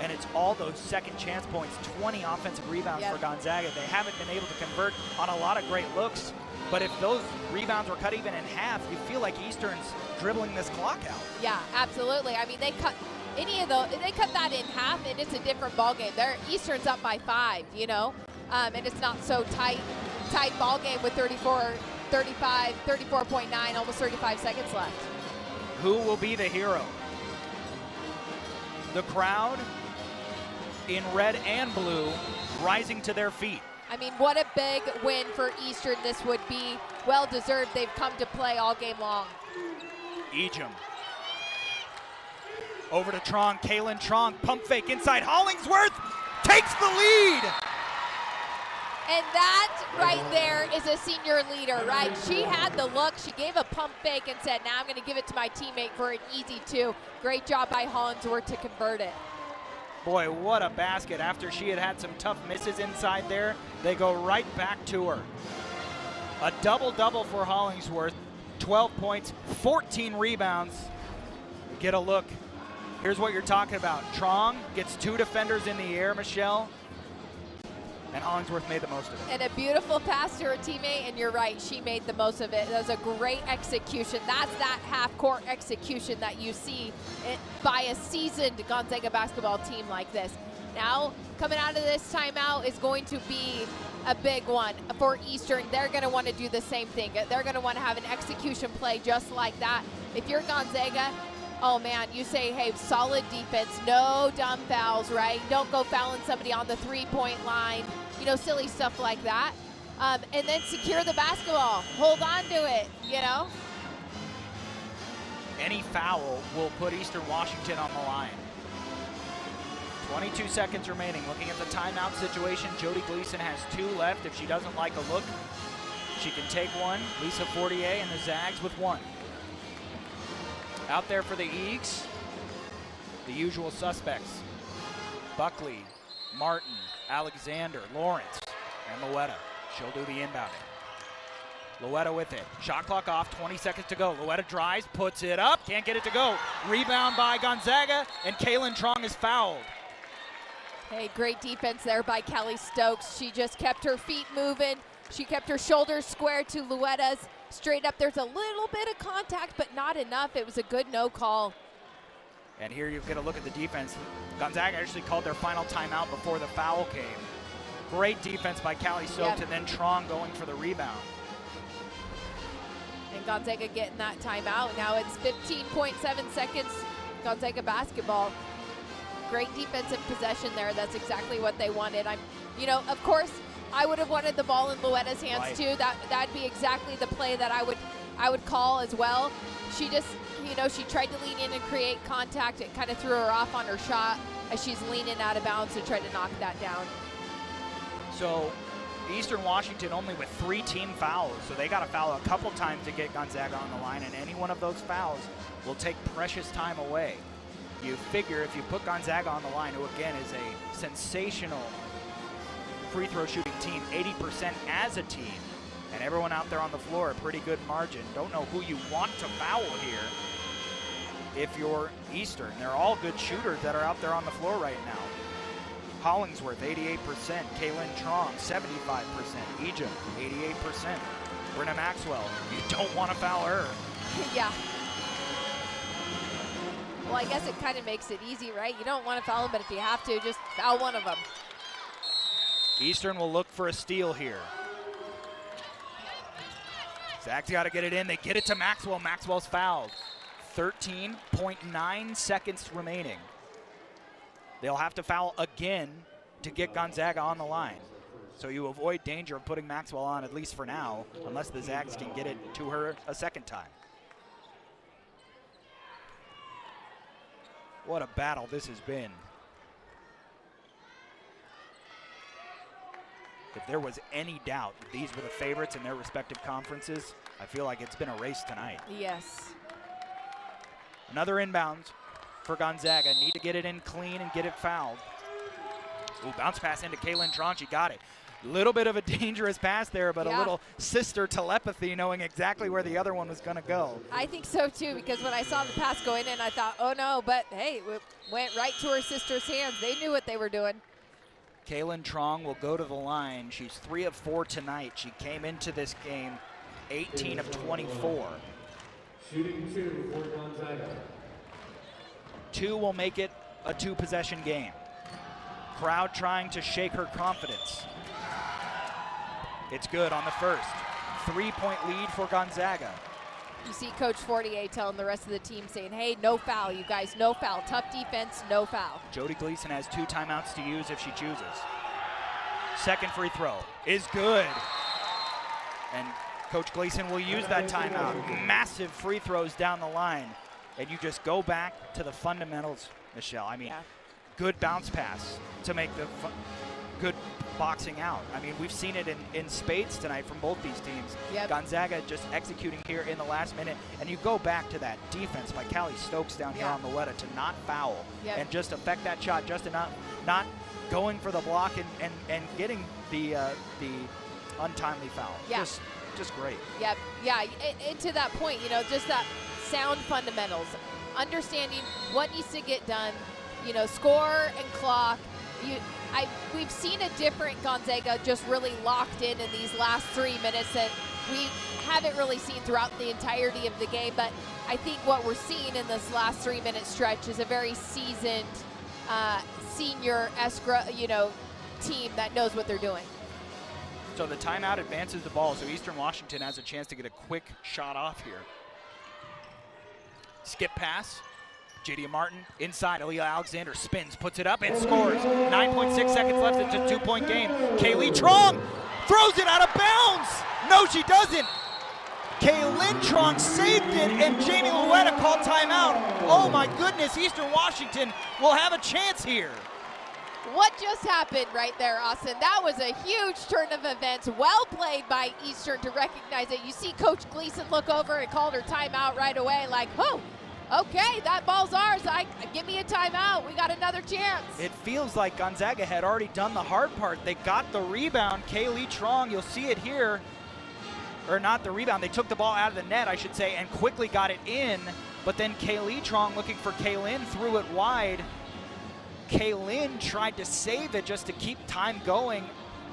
And it's all those second chance points, 20 offensive rebounds for Gonzaga. They haven't been able to convert on a lot of great looks. But if those rebounds were cut even in half, you feel like Eastern's dribbling this clock out. Yeah, absolutely. I mean, they cut that in half, and it's a different ball game. Eastern's up by 5, you know, and it's not so tight ball game with 34.9, almost 35 seconds left. Who will be the hero? The crowd in red and blue rising to their feet. I mean, what a big win for Eastern this would be. Well deserved. They've come to play all game long. Ejim. Over to Trong, Kaylin Trong, pump fake inside, Hollingsworth takes the lead. And that right there is a senior leader, right? She had the look, she gave a pump fake and said, now I'm gonna give it to my teammate for an easy 2. Great job by Hollingsworth to convert it. Boy, what a basket. After she had some tough misses inside there, they go right back to her. A double-double for Hollingsworth, 12 points, 14 rebounds. Get a look. Here's what you're talking about. Trong gets 2 defenders in the air, Michelle. And Hollingsworth made the most of it. And a beautiful pass to her teammate, and you're right, she made the most of it. That was a great execution. That's that half-court execution that you see by a seasoned Gonzaga basketball team like this. Now, coming out of this timeout is going to be a big one for Eastern. They're going to want to do the same thing. They're going to want to have an execution play just like that. If you're Gonzaga, oh man, you say, hey, solid defense, no dumb fouls, right? Don't go fouling somebody on the three-point line, you know, silly stuff like that. And then secure the basketball, hold on to it, you know? Any foul will put Eastern Washington on the line. 22 seconds remaining. Looking at the timeout situation, Jody Gleason has 2 left. If she doesn't like a look, she can take one. Lisa Fortier and the Zags with 1. Out there for the Eags, the usual suspects. Buckley, Martin, Alexander, Lawrence, and Loetta. She'll do the inbounding. Loetta with it. Shot clock off, 20 seconds to go. Loetta drives, puts it up, can't get it to go. Rebound by Gonzaga, and Kaylin Trong is fouled. Hey, great defense there by Kelly Stokes. She just kept her feet moving. She kept her shoulders square to Loetta's. Straight up, there's a little bit of contact, but not enough. It was a good no call. And here you get a look at the defense. Gonzaga actually called their final timeout before the foul came. Great defense by Callie Stokes, and then Trong going for the rebound. And Gonzaga getting that timeout. Now it's 15.7 seconds, Gonzaga basketball. Great defensive possession there. That's exactly what they wanted. You know, of course, I would have wanted the ball in Loetta's hands too. That'd be exactly the play that I would call as well. She just, you know, she tried to lean in and create contact. It kind of threw her off on her shot as she's leaning out of bounds to try to knock that down. So Eastern Washington only with 3 team fouls, so they got to foul a couple times to get Gonzaga on the line, and any one of those fouls will take precious time away. You figure if you put Gonzaga on the line, who again is a sensational free throw shooting team, 80% as a team, and everyone out there on the floor, a pretty good margin. Don't know who you want to foul here if you're Eastern. They're all good shooters that are out there on the floor right now. Hollingsworth, 88%. Kaylin Trong, 75%. Egypt, 88%. Brenna Maxwell, you don't want to foul her. Yeah. Well, I guess it kind of makes it easy, right? You don't want to foul them, but if you have to, just foul one of them. Eastern will look for a steal here. Zags got to get it in. They get it to Maxwell. Maxwell's fouled. 13.9 seconds remaining. They'll have to foul again to get Gonzaga on the line. So you avoid danger of putting Maxwell on, at least for now, unless the Zags can get it to her a second time. What a battle this has been. If there was any doubt that these were the favorites in their respective conferences, I feel like it's been a race tonight. Yes. Another inbound for Gonzaga. Need to get it in clean and get it fouled. Ooh, bounce pass into Kaylin Trong. She got it. Little bit of a dangerous pass there, but a little sister telepathy, knowing exactly where the other one was going to go. I think so too, because when I saw the pass going in, I thought, oh no, but hey, it went right to her sister's hands. They knew what they were doing. Kaylin Trong will go to the line. She's 3 of 4 tonight. She came into this game 18 of 24. Shooting 2 for Gonzaga. 2 will make it a 2-possession game. Crowd trying to shake her confidence. It's good on the first. 3-point lead for Gonzaga. You see Coach Fortier telling the rest of the team, saying, hey, no foul, you guys, no foul. Tough defense, no foul. Jody Gleason has 2 timeouts to use if she chooses. Second free throw is good. And Coach Gleason will use that timeout. Massive free throws down the line. And you just go back to the fundamentals, Michelle. I mean, good bounce pass to make the good boxing out. I mean, we've seen it in spades tonight from both these teams. Yep. Gonzaga just executing here in the last minute. And you go back to that defense by Callie Stokes down here on Loetta to not foul and just affect that shot just enough, not going for the block and getting the untimely foul. Yeah. Just great. Yep. Yeah, and to that point, you know, just that sound fundamentals, understanding what needs to get done, you know, score and clock, we've seen a different Gonzaga just really locked in these last 3 minutes that we haven't really seen throughout the entirety of the game. But I think what we're seeing in this last 3-minute stretch is a very seasoned, senior team that knows what they're doing. So the timeout advances the ball, so Eastern Washington has a chance to get a quick shot off here. Skip pass. J.D. Martin inside. Aaliyah Alexander spins, puts it up, and scores. 9.6 seconds left. It's a 2-point game. Kaylee Trong throws it out of bounds. No, she doesn't. Kaylin Trong saved it, and Jamie Luetta called timeout. Oh my goodness, Eastern Washington will have a chance here. What just happened right there, Austin? That was a huge turn of events. Well played by Eastern to recognize it. You see Coach Gleason look over and called her timeout right away, like, oh, okay, that ball's ours. Give me a timeout. We got another chance. It feels like Gonzaga had already done the hard part. They got the rebound. Kaylee Trong, you'll see it here. Or not the rebound. They took the ball out of the net, I should say, and quickly got it in. But then Kaylee Trong, looking for Kaylin, threw it wide. Kaylin tried to save it just to keep time going.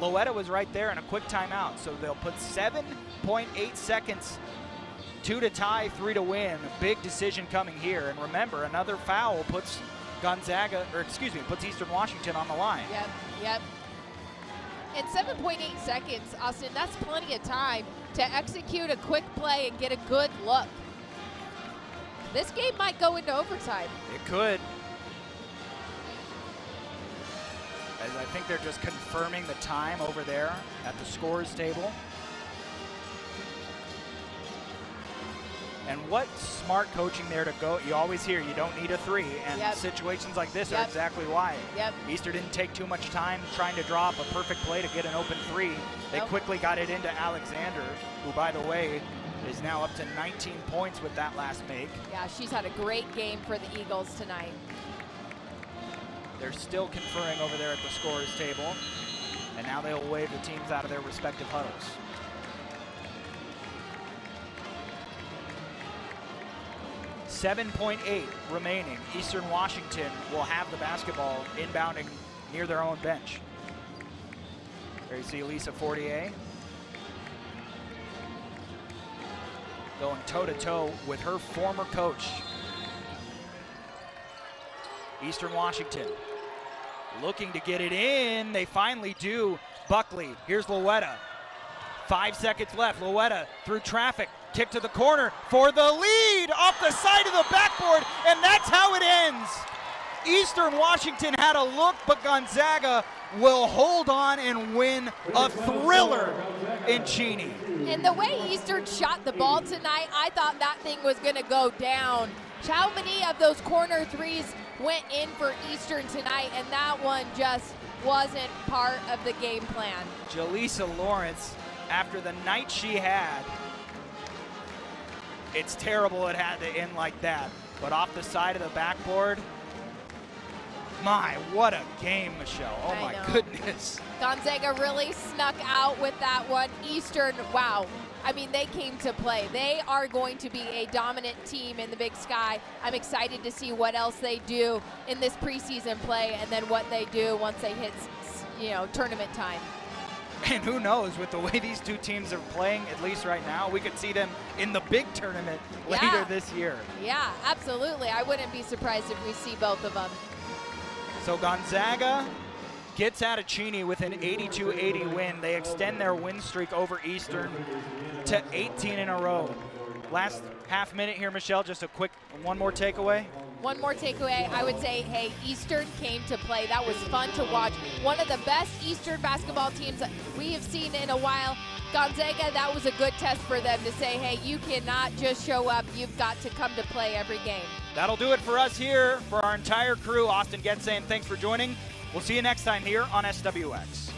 Luetta was right there and a quick timeout. So they'll put 7.8 seconds, 2 to tie, 3 to win. Big decision coming here. And remember, another foul puts puts Eastern Washington on the line. Yep. In 7.8 seconds, Austin, that's plenty of time to execute a quick play and get a good look. This game might go into overtime. It could. As I think they're just confirming the time over there at the scores table. And what smart coaching there to go. You always hear you don't need a 3, and situations like this are exactly why. Easter didn't take too much time trying to draw up a perfect play to get an open 3. They quickly got it into Alexander, who, by the way, is now up to 19 points with that last make. Yeah, she's had a great game for the Eagles tonight. They're still conferring over there at the scorers table, and now they'll wave the teams out of their respective huddles. .8 remaining. Eastern Washington will have the basketball inbounding near their own bench. There you see Lisa Fortier going toe-to-toe with her former coach. Eastern Washington looking to get it in. They finally do. Buckley, here's Luetta. 5 seconds left. Luetta through traffic. Kick to the corner for the lead off the side of the backboard, and that's how it ends. Eastern Washington had a look, but Gonzaga will hold on and win a thriller in Cheney. And the way Eastern shot the ball tonight, I thought that thing was going to go down. How many of those corner threes went in for Eastern tonight, and that one just wasn't part of the game plan. Jaleesa Lawrence, after the night she had, it's terrible it had to end like that. But off the side of the backboard, my, what a game, Michelle. Oh my goodness. Gonzaga really snuck out with that one. Eastern, wow. I mean, they came to play. They are going to be a dominant team in the Big Sky. I'm excited to see what else they do in this preseason play and then what they do once they hit, tournament time. And who knows, with the way these two teams are playing, at least right now, we could see them in the big tournament later this year. Yeah, absolutely. I wouldn't be surprised if we see both of them. So Gonzaga gets out of Cheney with an 82-80 win. They extend their win streak over Eastern to 18 in a row. Last half minute here, Michelle, just a quick one more takeaway. One more takeaway, I would say, hey, Eastern came to play. That was fun to watch. One of the best Eastern basketball teams we have seen in a while. Gonzaga, that was a good test for them to say, hey, you cannot just show up. You've got to come to play every game. That'll do it for us here. For our entire crew, Austin Getz saying thanks for joining. We'll see you next time here on SWX.